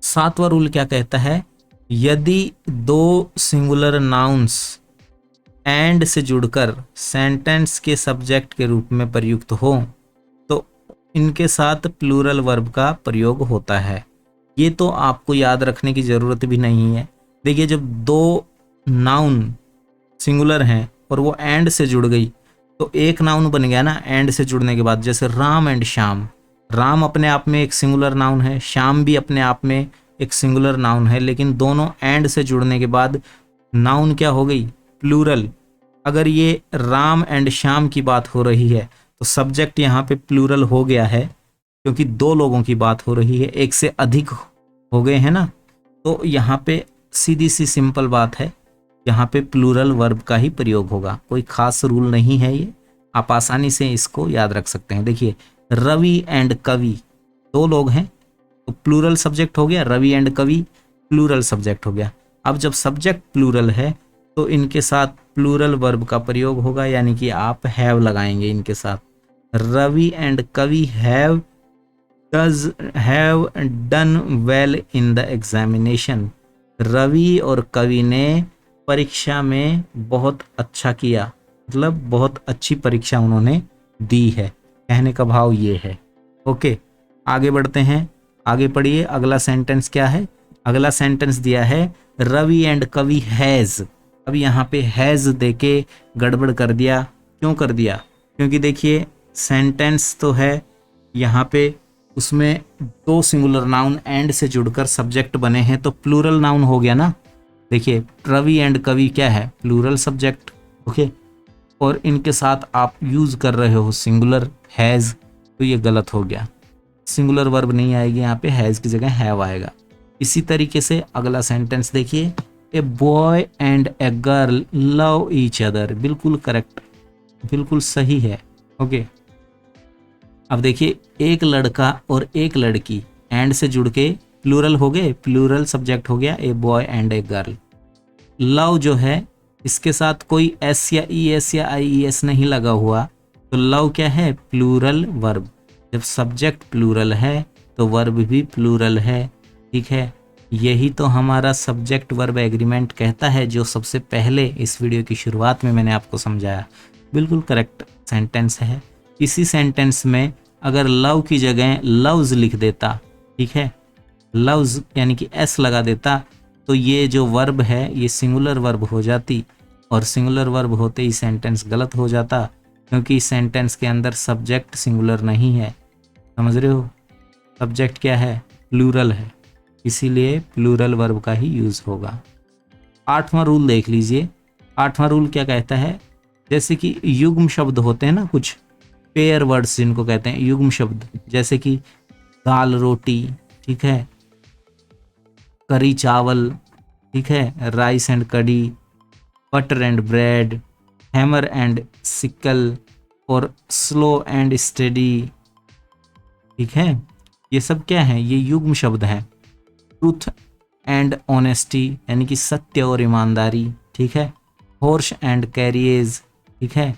7वां रूल क्या कहता है, यदि दो सिंगुलर नाउन्स एंड से जुड़कर सेंटेंस के सब्जेक्ट के रूप में प्रयुक्त हो तो इनके साथ प्लूरल वर्ब का प्रयोग होता है। ये तो आपको याद रखने की ज़रूरत भी नहीं है। देखिए, जब दो नाउन सिंगुलर हैं और वो एंड से जुड़ गई तो एक नाउन बन गया ना एंड से जुड़ने के बाद। जैसे राम एंड श्याम, राम अपने आप में एक सिंगुलर नाउन है, श्याम भी अपने आप में एक सिंगुलर नाउन है, लेकिन दोनों एंड से जुड़ने के बाद नाउन क्या हो गई, प्लूरल। अगर ये राम एंड श्याम की बात हो रही है तो सब्जेक्ट यहाँ पे प्लूरल हो गया है, क्योंकि दो लोगों की बात हो रही है, एक से अधिक हो गए हैं ना। तो यहाँ पे सीधी सी सिंपल बात है, यहाँ पे प्लूरल वर्ब का ही प्रयोग होगा। कोई खास रूल नहीं है ये, आप आसानी से इसको याद रख सकते हैं। देखिए, रवि एंड कवि, दो लोग हैं तो प्लूरल सब्जेक्ट हो गया, रवि एंड कवि प्लूरल सब्जेक्ट हो गया। अब जब सब्जेक्ट प्लूरल है तो इनके साथ प्लूरल वर्ब का प्रयोग होगा, यानी कि आप हैव लगाएंगे इनके साथ। Ravi and Kavi have done well in the examination. Ravi और कवि ने परीक्षा में बहुत अच्छा किया, मतलब बहुत अच्छी परीक्षा उन्होंने दी है, कहने का भाव ये है। ओके, आगे बढ़ते हैं, आगे पढ़िए। अगला सेंटेंस क्या है, अगला सेंटेंस दिया है रवि एंड कवि हैज़। अब यहाँ पे हैज़ देके गड़बड़ कर दिया। क्यों कर दिया, क्योंकि देखिए सेंटेंस तो है यहाँ पे, उसमें दो सिंगुलर नाउन एंड से जुड़कर सब्जेक्ट बने हैं तो प्लूरल नाउन हो गया ना। देखिए, रवि एंड कवि क्या है, प्लूरल सब्जेक्ट। ओके, और इनके साथ आप यूज़ कर रहे हो सिंगुलर हैज़, तो ये गलत हो गया। सिंगुलर वर्ब नहीं आएगी यहाँ पे, हैज़ की जगह हैव आएगा। इसी तरीके से अगला सेंटेंस देखिए, a boy and a girl love each other. बिल्कुल करेक्ट, बिल्कुल सही है। ओके, अब देखिए, एक लड़का और एक लड़की एंड से जुड़ के प्लूरल हो गए, प्लूरल सब्जेक्ट हो गया a boy and a girl. Love जो है इसके साथ कोई एस या ई एस या आई ई एस नहीं लगा हुआ, तो लव क्या है, प्लूरल वर्ब। जब सब्जेक्ट प्लूरल है तो वर्ब भी प्लूरल है, ठीक है। यही तो हमारा सब्जेक्ट वर्ब एग्रीमेंट कहता है, जो सबसे पहले इस वीडियो की शुरुआत में मैंने आपको समझाया। बिल्कुल करेक्ट सेंटेंस है। इसी सेंटेंस में अगर लव की जगह लव्स लिख देता, ठीक है, लव्स यानी कि एस लगा देता, तो ये जो वर्ब है ये सिंगुलर वर्ब हो जाती, और सिंगुलर वर्ब होते ही सेंटेंस गलत हो जाता, क्योंकि इस सेंटेंस के अंदर सब्जेक्ट सिंगुलर नहीं है। समझ रहे हो, सब्जेक्ट क्या है, प्लूरल है, इसीलिए प्लूरल वर्ब का ही यूज़ होगा। 8वां रूल देख लीजिए। 8वां रूल क्या कहता है, जैसे कि युग्म शब्द होते हैं ना, कुछ पेयर वर्ड्स जिनको कहते हैं युग्म शब्द, जैसे कि दाल रोटी, ठीक है, करी चावल, ठीक है, राइस एंड कड़ी, butter and bread, hammer and sickle, और स्लो एंड स्टडी, ठीक है। ये सब क्या है, ये युग्म शब्द हैं। ट्रूथ एंड ऑनेस्टी यानी कि सत्य और ईमानदारी, ठीक है। हॉर्स एंड कैरियज, ठीक है।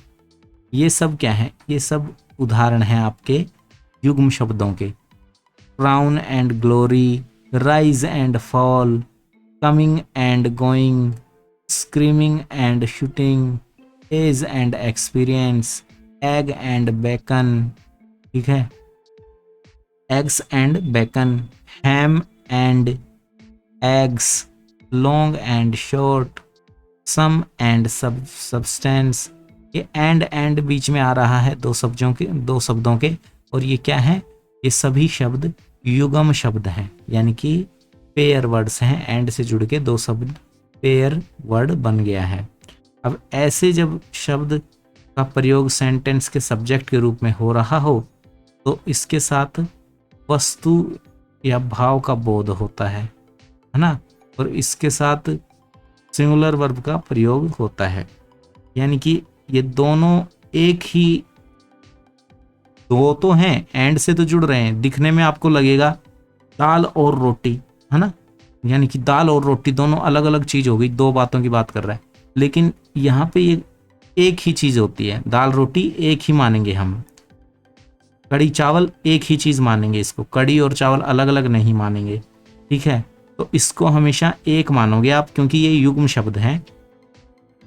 ये सब क्या है, ये सब उदाहरण हैं आपके युग्म शब्दों के। Crown and glory, rise and fall, coming and going, screaming and shooting, age and experience, egg and bacon, ठीक है, eggs and bacon, ham and eggs, long and short, sum and substance. ये एंड बीच में आ रहा है दो शब्दों के, और ये क्या है, ये सभी शब्द युग्म शब्द हैं, यानी कि पेयर वर्ड्स हैं, एंड से जुड़ के दो शब्द पेयर वर्ड बन गया है। अब ऐसे जब शब्द का प्रयोग सेंटेंस के सब्जेक्ट के रूप में हो रहा हो तो इसके साथ वस्तु या भाव का बोध होता है ना, और इसके साथ सिंगुलर वर्ब का प्रयोग होता है, यानी कि ये दोनों एक ही, दो तो हैं एंड से तो जुड़ रहे हैं। दिखने में आपको लगेगा दाल और रोटी, है ना, यानी कि दाल और रोटी दोनों अलग अलग चीज़ हो गई, दो बातों की बात कर रहा है। लेकिन यहाँ पे ये एक ही चीज़ होती है, दाल रोटी एक ही मानेंगे हम, कड़ी चावल एक ही चीज़ मानेंगे इसको, कड़ी और चावल अलग अलग नहीं मानेंगे। ठीक है, तो इसको हमेशा एक मानोगे आप, क्योंकि ये युग्म शब्द हैं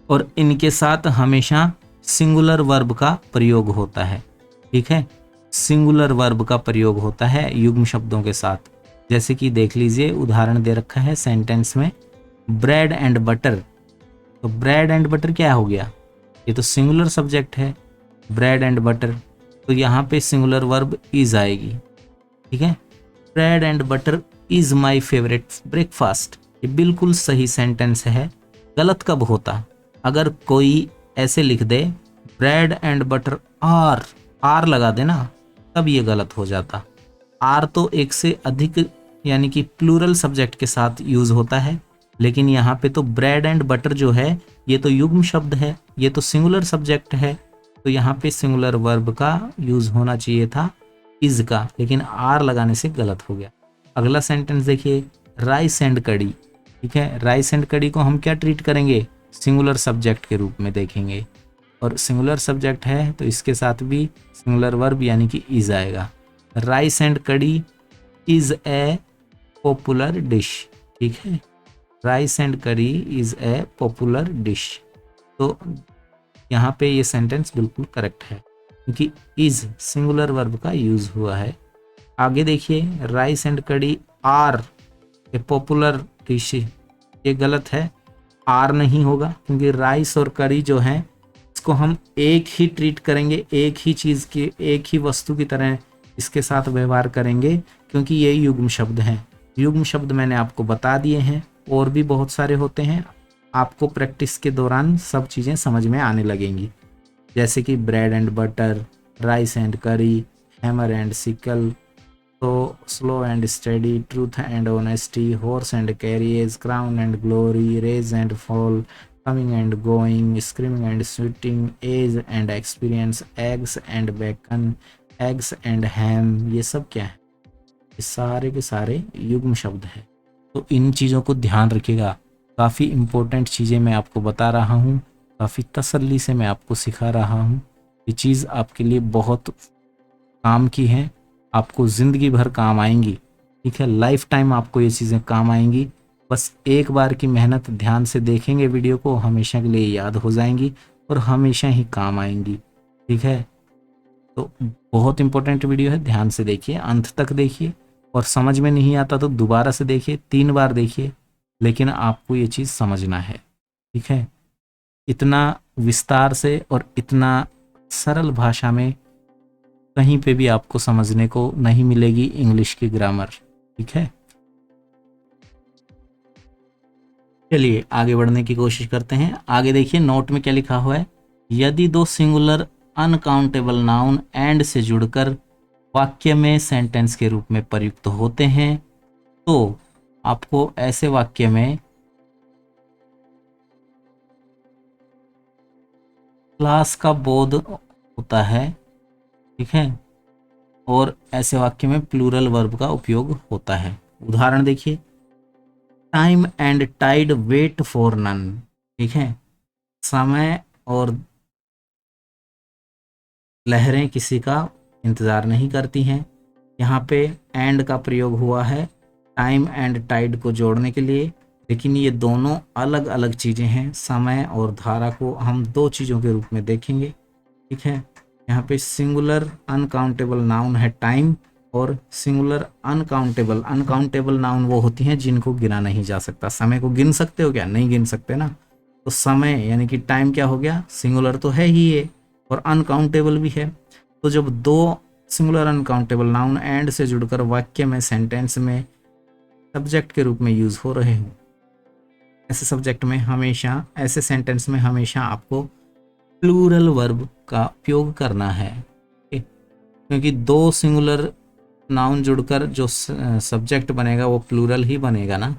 और इनके साथ हमेशा सिंगुलर वर्ब का प्रयोग होता है। ठीक है, सिंगुलर वर्ब का प्रयोग होता है युग्म शब्दों के साथ। जैसे कि देख लीजिए, उदाहरण दे रखा है सेंटेंस में, ब्रेड एंड बटर। तो ब्रेड एंड बटर क्या हो गया, ये तो सिंगुलर सब्जेक्ट है, ब्रेड एंड बटर, तो यहाँ पे सिंगुलर वर्ब इज आएगी। ठीक है, bread and butter is my favourite breakfast, ये बिल्कुल सही सेंटेंस है। गलत कब होता, अगर कोई ऐसे लिख दे ब्रेड एंड बटर आर लगा देना, तब ये गलत हो जाता। आर तो एक से अधिक यानी कि प्लूरल सब्जेक्ट के साथ यूज होता है, लेकिन यहाँ पे तो ब्रेड एंड बटर जो है ये तो युग्म शब्द है, ये तो सिंगुलर सब्जेक्ट है, तो यहाँ पे सिंगुलर वर्ब का यूज होना चाहिए था इज का, लेकिन आर लगाने से गलत हो गया। अगला सेंटेंस देखिए, राइस एंड कड़ी। ठीक है, राइस एंड कड़ी को हम क्या ट्रीट करेंगे, सिंगुलर सब्जेक्ट के रूप में देखेंगे, और सिंगुलर सब्जेक्ट है तो इसके साथ भी सिंगुलर वर्ब यानी कि इज आएगा। राइस एंड कड़ी इज ए पॉपुलर डिश। ठीक है, राइस एंड करी इज ए पॉपुलर डिश, तो यहाँ पे ये सेंटेंस बिल्कुल करेक्ट है, क्योंकि इज सिंगुलर वर्ब का यूज हुआ है। आगे देखिए, राइस एंड कड़ी आर ए पॉपुलर डिश, ये गलत है, आर नहीं होगा, क्योंकि राइस और करी जो है इसको हम एक ही ट्रीट करेंगे, एक ही चीज़ की, एक ही वस्तु की तरह इसके साथ व्यवहार करेंगे, क्योंकि ये युग्म शब्द हैं। युग्म शब्द मैंने आपको बता दिए हैं, और भी बहुत सारे होते हैं, आपको प्रैक्टिस के दौरान सब चीज़ें समझ में आने लगेंगी, जैसे कि bread and butter, rice and curry, hammer and sickle, तो slow and steady, truth and honesty, horse and carriage, crown and glory, rise and fall, coming and going, screaming and sweating, age and experience, eggs and bacon, eggs and ham, ये सब क्या है, ये सारे के सारे युग्म शब्द है। तो इन चीज़ों को ध्यान रखिएगा, काफ़ी इम्पोर्टेंट चीज़ें मैं आपको बता रहा हूँ, काफ़ी तसल्ली से मैं आपको सिखा रहा हूँ। ये चीज़ आपके लिए बहुत काम की है, आपको ज़िंदगी भर काम आएंगी। ठीक है, लाइफ टाइम आपको ये चीज़ें काम आएंगी, बस एक बार की मेहनत ध्यान से देखेंगे वीडियो को, हमेशा के लिए याद हो जाएंगी और हमेशा ही काम आएंगी। ठीक है, तो बहुत इंपॉर्टेंट वीडियो है, ध्यान से देखिए, अंत तक देखिए, और समझ में नहीं आता तो दोबारा से देखिए, 3 बार देखिए, लेकिन आपको ये चीज़ समझना है। ठीक है, इतना विस्तार से और इतना सरल भाषा में कहीं पे भी आपको समझने को नहीं मिलेगी इंग्लिश की ग्रामर। ठीक है, चलिए आगे बढ़ने की कोशिश करते हैं। आगे देखिए, नोट में क्या लिखा हुआ है, यदि दो सिंगुलर अनकाउंटेबल नाउन एंड से जुड़कर वाक्य में सेंटेंस के रूप में प्रयुक्त होते हैं, तो आपको ऐसे वाक्य में क्लास का बोध होता है। ठीक है, और ऐसे वाक्य में प्लूरल वर्ब का उपयोग होता है। उदाहरण देखिए, time and tide wait for none. ठीक है, समय और लहरें किसी का इंतज़ार नहीं करती हैं। यहाँ पे एंड का प्रयोग हुआ है टाइम एंड टाइड को जोड़ने के लिए, लेकिन ये दोनों अलग अलग चीज़ें हैं। समय और धारा को हम 2 चीज़ों के रूप में देखेंगे। ठीक है, यहाँ पे सिंगुलर अनकाउंटेबल नाउन है टाइम, और सिंगुलर अनकाउंटेबल नाउन वो होती हैं जिनको गिना नहीं जा सकता। समय को गिन सकते हो क्या, नहीं गिन सकते ना, तो समय यानी कि टाइम क्या हो गया, सिंगुलर तो है ही ये, और अनकाउंटेबल भी है। तो जब 2 सिंगुलर अनकाउंटेबल नाउन एंड से जुड़कर वाक्य में, सेंटेंस में सब्जेक्ट के रूप में यूज हो रहे हो, ऐसे सब्जेक्ट में हमेशा, ऐसे सेंटेंस में हमेशा आपको प्लूरल वर्ब का उपयोग करना है। क्योंकि 2 सिंगुलर नाउन जुड़कर जो सब्जेक्ट बनेगा वो प्लूरल ही बनेगा ना,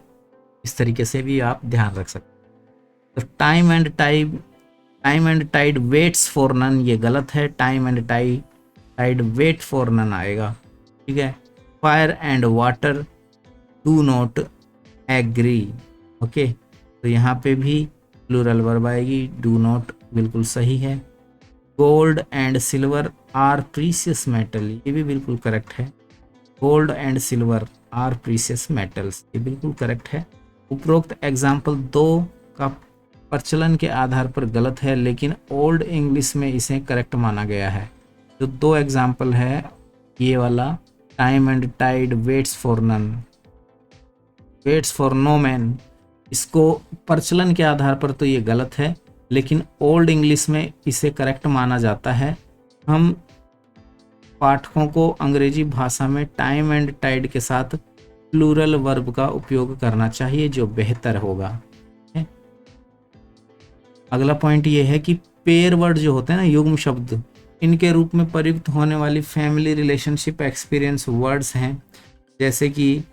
इस तरीके से भी आप ध्यान रख सकते हैं। तो time and tide waits for none, ये गलत है, time and tide wait for none आएगा। ठीक है, fire and water do not agree. Okay, तो यहाँ पे भी प्लूरल वर्ब आएगी, डू नॉट बिल्कुल सही है। Gold and silver are precious metal, ये भी बिल्कुल करेक्ट है। Gold and silver are precious metals, ये बिल्कुल करेक्ट है। उपरोक्त एग्जाम्पल दो का प्रचलन के आधार पर गलत है, लेकिन ओल्ड इंग्लिश में इसे करेक्ट माना गया है। जो दो एग्जाम्पल है, ये वाला time and tide waits for none, waits for no man, इसको प्रचलन के आधार पर तो ये गलत है, लेकिन ओल्ड इंग्लिश में इसे करेक्ट माना जाता है। हम पाठकों को अंग्रेजी भाषा में टाइम एंड टाइड के साथ प्लूरल वर्ब का उपयोग करना चाहिए, जो बेहतर होगा। अगला पॉइंट ये है कि पेयर वर्ड जो होते हैं ना, युग्म शब्द, इनके रूप में प्रयुक्त होने वाली फैमिली रिलेशनशिप एक्सपीरियंस वर्ड्स हैं, जैसे कि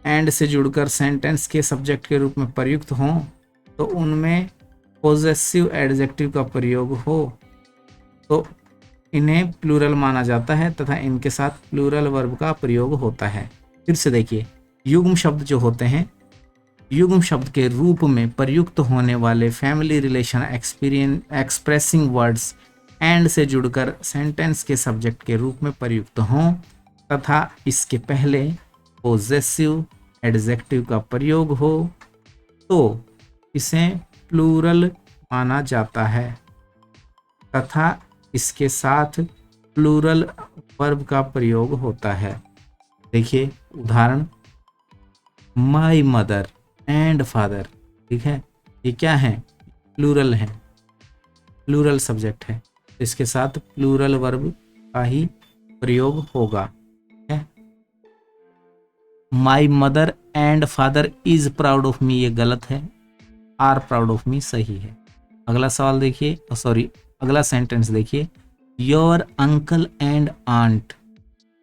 एंड से जुड़कर सेंटेंस के सब्जेक्ट के रूप में प्रयुक्त हों तो उनमें पोजेसिव एडजेक्टिव का प्रयोग हो तो इन्हें प्लूरल माना जाता है तथा इनके साथ प्लूरल वर्ब का प्रयोग होता है। फिर से देखिए, युग्म शब्द जो होते हैं, युग्म शब्द के रूप में प्रयुक्त होने वाले family relation expressing words and से जुड़कर सेंटेंस के सब्जेक्ट के रूप में प्रयुक्त हों तथा इसके पहले पोजेसिव एडजेक्टिव का प्रयोग हो तो इसे प्लूरल माना जाता है तथा इसके साथ प्लूरल वर्ब का प्रयोग होता है। देखिए उदाहरण, माई मदर एंड फादर, ठीक है, ये क्या है, प्लूरल है, प्लूरल सब्जेक्ट है, इसके साथ प्लूरल वर्ब का ही प्रयोग होगा। My mother and father is proud of me, ये गलत है, आर प्राउड ऑफ मी सही है। अगला सवाल देखिए, अगला सेंटेंस देखिए, your uncle and aunt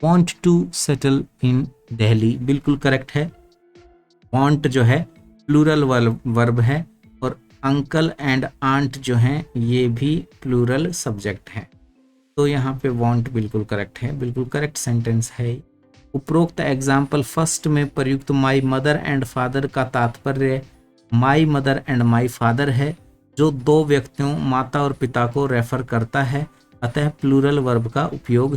want to settle in Delhi, बिल्कुल करेक्ट है। वांट जो है प्लूरल वर्ब है और अंकल एंड आंट जो हैं ये भी प्लूरल सब्जेक्ट हैं, तो यहाँ पे वांट बिल्कुल करेक्ट है, बिल्कुल करेक्ट सेंटेंस है। उपरोक्त एग्जाम्पल फर्स्ट में प्रयुक्त माई मदर एंड फादर का तात्पर्य my mother and my father है, जो दो व्यक्तियों माता और पिता को रेफर करता है, अतः प्लूरल वर्ब का उपयोग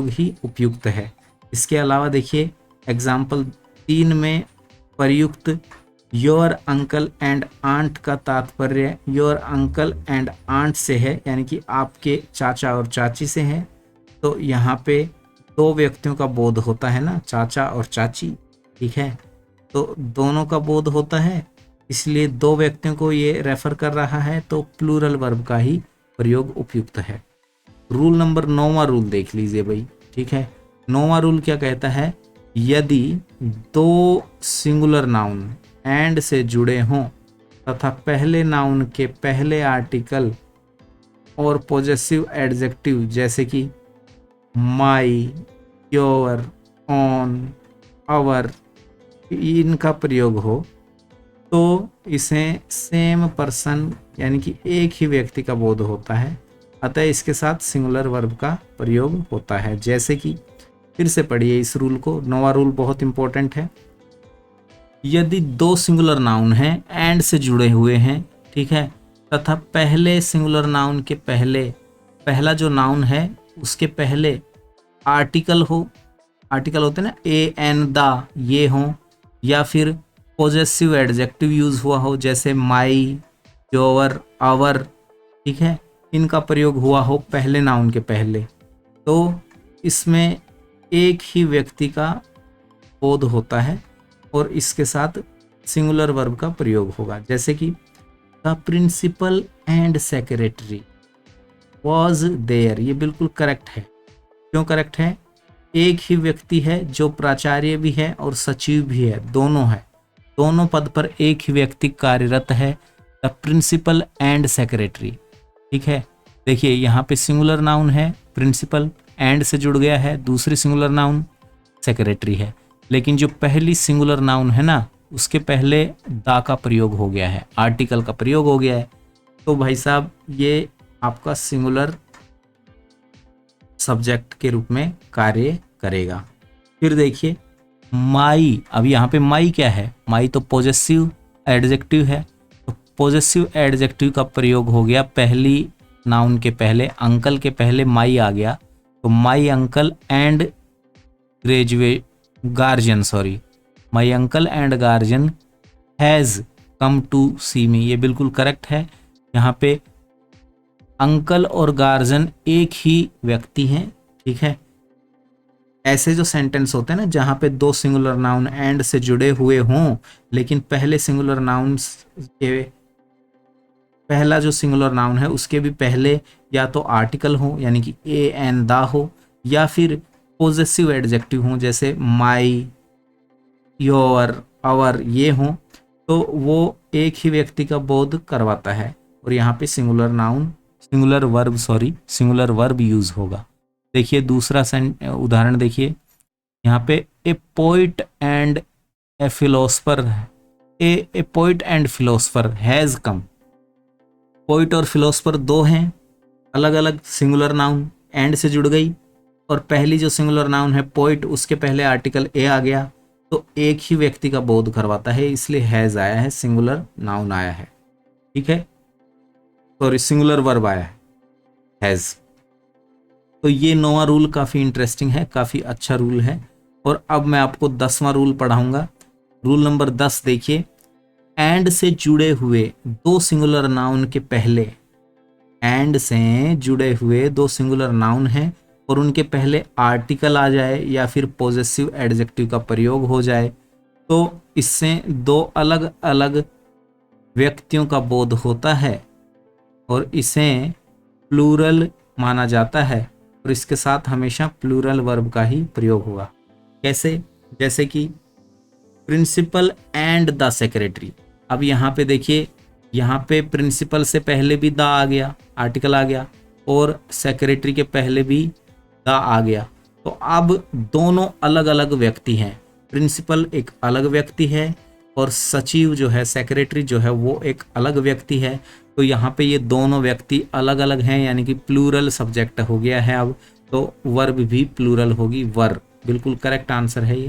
ही उपयुक्त है। इसके अलावा देखिए एग्जाम्पल 3 में प्रयुक्त योर अंकल एंड आंट का तात्पर्य योर अंकल एंड आंट से है, यानी कि आपके चाचा और चाची से है, तो यहाँ पे दो व्यक्तियों का बोध होता है ना, चाचा और चाची, ठीक है, तो दोनों का बोध होता है, इसलिए दो व्यक्तियों को ये रेफर कर रहा है, तो प्लूरल वर्ब का ही प्रयोग उपयुक्त है। रूल नंबर 9वां रूल देख लीजिए भाई, ठीक है। 9वां रूल क्या कहता है, यदि दो सिंगुलर नाउन एंड से जुड़े हों तथा पहले नाउन के पहले आर्टिकल और पॉजेसिव एडजेक्टिव जैसे कि माई, योर, ऑन, आवर, इनका प्रयोग हो तो इसे सेम पर्सन यानी कि एक ही व्यक्ति का बोध होता है, अतः इसके साथ सिंगुलर वर्ब का प्रयोग होता है। जैसे कि फिर से पढ़िए इस रूल को, 9वां रूल बहुत इंपॉर्टेंट है। यदि दो सिंगुलर नाउन हैं एंड से जुड़े हुए हैं, ठीक है, तथा पहले सिंगुलर नाउन के पहला जो नाउन है उसके पहले आर्टिकल हो, आर्टिकल होते हैं ना, ए एन द, ये हो, या फिर पॉजेसिव एडजेक्टिव यूज हुआ हो जैसे माई, योर, आवर, ठीक है, इनका प्रयोग हुआ हो पहले नाउन के पहले, तो इसमें एक ही व्यक्ति का बोध होता है और इसके साथ सिंगुलर वर्ब का प्रयोग होगा। जैसे कि the principal and secretary was there, ये बिल्कुल करेक्ट है। क्यों करेक्ट है, एक ही व्यक्ति है जो प्राचार्य भी है और सचिव भी है, दोनों है, दोनों पद पर एक ही व्यक्ति कार्यरत है, द प्रिंसिपल एंड सेक्रेटरी, ठीक है। देखिए यहाँ पे सिंगुलर नाउन है प्रिंसिपल, एंड से जुड़ गया है, दूसरी सिंगुलर नाउन सेक्रेटरी है, लेकिन जो पहली सिंगुलर नाउन है ना उसके पहले दा का प्रयोग हो गया है, आर्टिकल का प्रयोग हो गया है, तो भाई साहब ये आपका सिंगुलर सब्जेक्ट के रूप में कार्य करेगा। फिर देखिए माई, अब यहाँ पे माई क्या है, माई तो पॉजेसिव एडजेक्टिव है, तो पॉजेसिव एडजेक्टिव का प्रयोग हो गया पहली नाउन के पहले, अंकल के पहले माई आ गया, तो my uncle and guardian, sorry, my uncle and guardian has come to see me, ये बिल्कुल करेक्ट है। यहाँ पे अंकल और गार्जियन एक ही व्यक्ति हैं, ठीक है। ऐसे जो सेंटेंस होते हैं ना जहाँ पे दो सिंगुलर नाउन एंड से जुड़े हुए हों, लेकिन पहले सिंगुलर नाउन के, पहला जो सिंगुलर नाउन है उसके भी पहले या तो आर्टिकल हो यानी कि ए एन दा हो, या फिर पोजेसिव एडजेक्टिव हो जैसे माई, योर, आवर, ये हो, तो वो एक ही व्यक्ति का बोध करवाता है। और यहाँ पे singular noun, singular verb, sorry, singular verb use होगा। देखिए दूसरा उदाहरण देखिए, यहाँ पे a poet and A philosopher, a poet and philosopher has come. Poet और फिलोसफर दो हैं, अलग अलग सिंगुलर नाउन एंड से जुड़ गई, और पहली जो सिंगुलर नाउन है पोइट, उसके पहले आर्टिकल ए आ गया, तो एक ही व्यक्ति का बोध करवाता है, इसलिए हैज आया है, सिंगुलर नाउन आया है, ठीक है, सॉरी सिंगुलर वर्ब आया है, हैज। तो ये 9वां रूल काफ़ी इंटरेस्टिंग है, काफ़ी अच्छा रूल है। और अब मैं आपको 10वां रूल पढ़ाऊंगा। रूल नंबर 10 देखिए, एंड से जुड़े हुए दो सिंगुलर नाउन के पहले, एंड से जुड़े हुए दो सिंगुलर नाउन हैं और उनके पहले आर्टिकल आ जाए या फिर पॉजेसिव एडजेक्टिव का प्रयोग हो जाए, तो इससे दो अलग अलग व्यक्तियों का बोध होता है और इसे प्लूरल माना जाता है, और इसके साथ हमेशा प्लूरल वर्ब का ही प्रयोग होगा। कैसे? जैसे कि प्रिंसिपल एंड द सेक्रेटरी। अब यहाँ पे देखिए, यहाँ पे प्रिंसिपल से पहले भी द आ गया, आर्टिकल आ गया, और सेक्रेटरी के पहले भी द आ गया, तो अब दोनों अलग अलग व्यक्ति हैं। प्रिंसिपल एक अलग व्यक्ति है और सचिव जो है, सेक्रेटरी जो है, वो एक अलग व्यक्ति है। तो यहाँ पे ये दोनों व्यक्ति अलग अलग हैं, यानी कि प्लूरल सब्जेक्ट हो गया है अब, तो वर्ब भी प्लूरल होगी, वर, बिल्कुल करेक्ट आंसर है ये।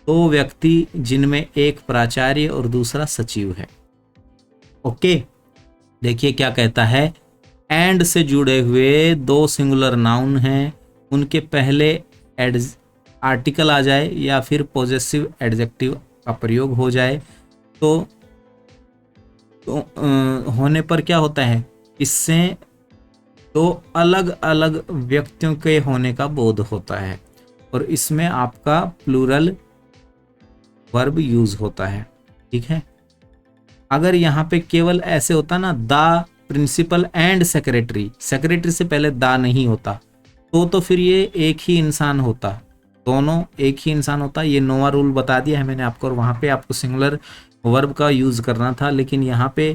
दो व्यक्ति जिनमें एक प्राचार्य और दूसरा सचिव है। ओके, देखिए क्या कहता है, एंड से जुड़े हुए दो सिंगुलर नाउन हैं, उनके पहले आर्टिकल आ जाए या फिर पॉजेसिव एडजेक्टिव का प्रयोग हो जाए, तो होने पर क्या होता है, इससे दो अलग अलग व्यक्तियों के होने का बोध होता है और इसमें आपका प्लूरल वर्ब यूज होता है, ठीक है। अगर यहाँ पे केवल ऐसे होता ना, the principal and secretary, secretary से पहले द नहीं होता, तो फिर ये एक ही इंसान होता, दोनों एक ही इंसान होता। ये 9वां रूल बता दिया है मैंने आपको, और वहाँ पे आपको सिंगुलर वर्ब का यूज करना था, लेकिन यहाँ पे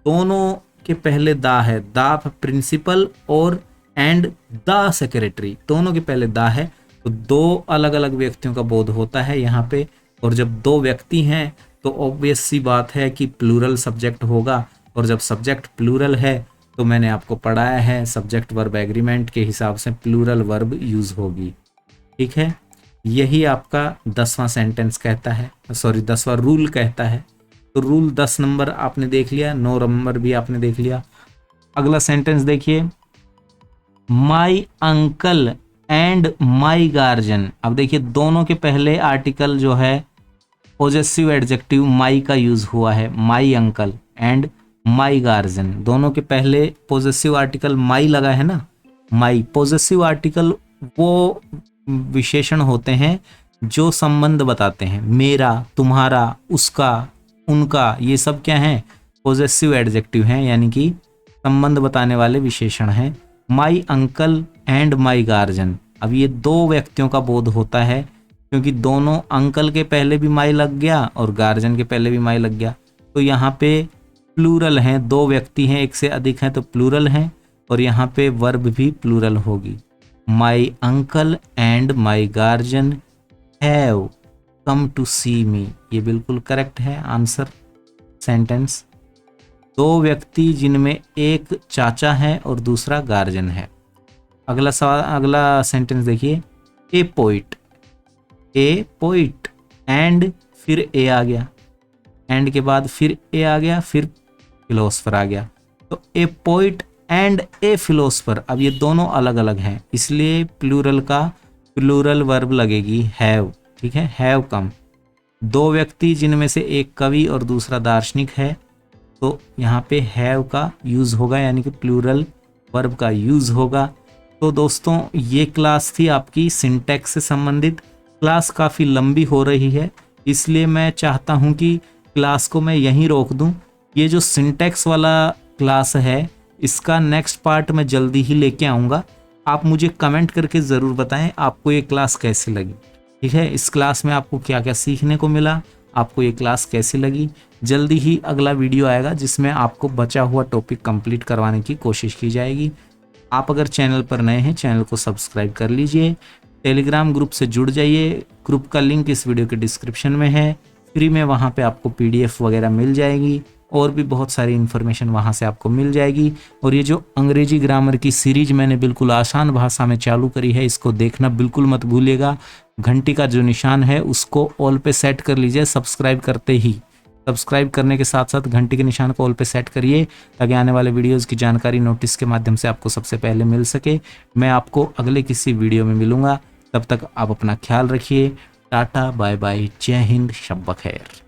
दोनों के पहले द है, द प्रिंसिपल और एंड द सेक्रेटरी, दोनों के पहले द है, तो दो अलग अलग व्यक्तियों का बोध होता है यहाँ पे। और जब दो व्यक्ति हैं तो ऑब्वियस सी बात है कि प्लूरल सब्जेक्ट होगा, और जब सब्जेक्ट प्लूरल है तो मैंने आपको पढ़ाया है सब्जेक्ट वर्ब एग्रीमेंट के हिसाब से प्लूरल वर्ब यूज होगी, ठीक है। यही आपका 10वां सेंटेंस कहता है, सॉरी 10वां रूल कहता है। तो रूल 10 नंबर आपने देख लिया, 9 नंबर भी आपने देख लिया। अगला सेंटेंस देखिए, माई अंकल एंड माई गार्जियन। अब देखिए दोनों के पहले आर्टिकल जो है पॉजेसिव एडजेक्टिव माई का यूज हुआ है, माई अंकल एंड माई गार्जियन, दोनों के पहले पॉजेसिव आर्टिकल माई लगा है ना। माई पॉजेसिव आर्टिकल वो विशेषण होते हैं जो संबंध बताते हैं, मेरा, तुम्हारा, उसका, उनका, ये सब क्या है, पॉजेसिव एडजेक्टिव हैं, यानी कि संबंध बताने वाले विशेषण हैं। माई अंकल एंड माई गार्जियन, अब ये दो व्यक्तियों का बोध होता है, क्योंकि दोनों, अंकल के पहले भी माई लग गया और गार्जियन के पहले भी माई लग गया, तो यहाँ पे प्लूरल हैं, दो व्यक्ति हैं, एक से अधिक हैं तो प्लूरल हैं, और यहाँ पे वर्ब भी प्लूरल होगी। My uncle and my guardian have come to see me, ये बिल्कुल करेक्ट है आंसर सेंटेंस। दो व्यक्ति जिनमें एक चाचा है और दूसरा गार्जियन है। अगला सवाल, अगला सेंटेंस देखिए, a poet, a poet and फिर ए आ गया, एंड के बाद फिर ए आ गया, फिर फिलोसफर आ गया। तो a poet and A philosopher, अब ये दोनों अलग अलग हैं, इसलिए प्लूरल का प्लूरल वर्ब लगेगी हैव। ठीक है, हैव कम। दो व्यक्ति जिनमें से एक कवि और दूसरा दार्शनिक है, तो यहाँ पे हैव का यूज़ होगा, यानी कि प्लूरल वर्ब का यूज़ होगा। तो दोस्तों ये क्लास थी आपकी सिंटैक्स से संबंधित। क्लास काफ़ी लंबी हो रही है, इसलिए मैं चाहता हूँ कि क्लास को मैं यहीं रोक दूँ। ये जो सिंटैक्स वाला क्लास है, इसका नेक्स्ट पार्ट मैं जल्दी ही लेके आऊँगा। आप मुझे कमेंट करके ज़रूर बताएं आपको ये क्लास कैसी लगी। ठीक है, इस क्लास में आपको क्या क्या सीखने को मिला, आपको ये क्लास कैसी लगी। जल्दी ही अगला वीडियो आएगा जिसमें आपको बचा हुआ टॉपिक कंप्लीट करवाने की कोशिश की जाएगी। आप अगर चैनल पर नए हैं, चैनल को सब्सक्राइब कर लीजिए, टेलीग्राम ग्रुप से जुड़ जाइए। ग्रुप का लिंक इस वीडियो के डिस्क्रिप्शन में है, फ्री में वहाँ पे आपको PDF वगैरह मिल जाएगी और भी बहुत सारी इन्फॉर्मेशन वहाँ से आपको मिल जाएगी। और ये जो अंग्रेजी ग्रामर की सीरीज मैंने बिल्कुल आसान भाषा में चालू करी है, इसको देखना बिल्कुल मत भूलिएगा। घंटी का जो निशान है उसको ऑल पे सेट कर लीजिए सब्सक्राइब करते ही। सब्सक्राइब करने के साथ साथ घंटी के निशान को ऑल पे सेट करिए, ताकि आने वाले वीडियोस की जानकारी नोटिस के माध्यम से आपको सबसे पहले मिल सके। मैं आपको अगले किसी वीडियो में मिलूंगा, तब तक आप अपना ख्याल रखिए। टाटा बाय बाय, जय हिंद, शब बखैर।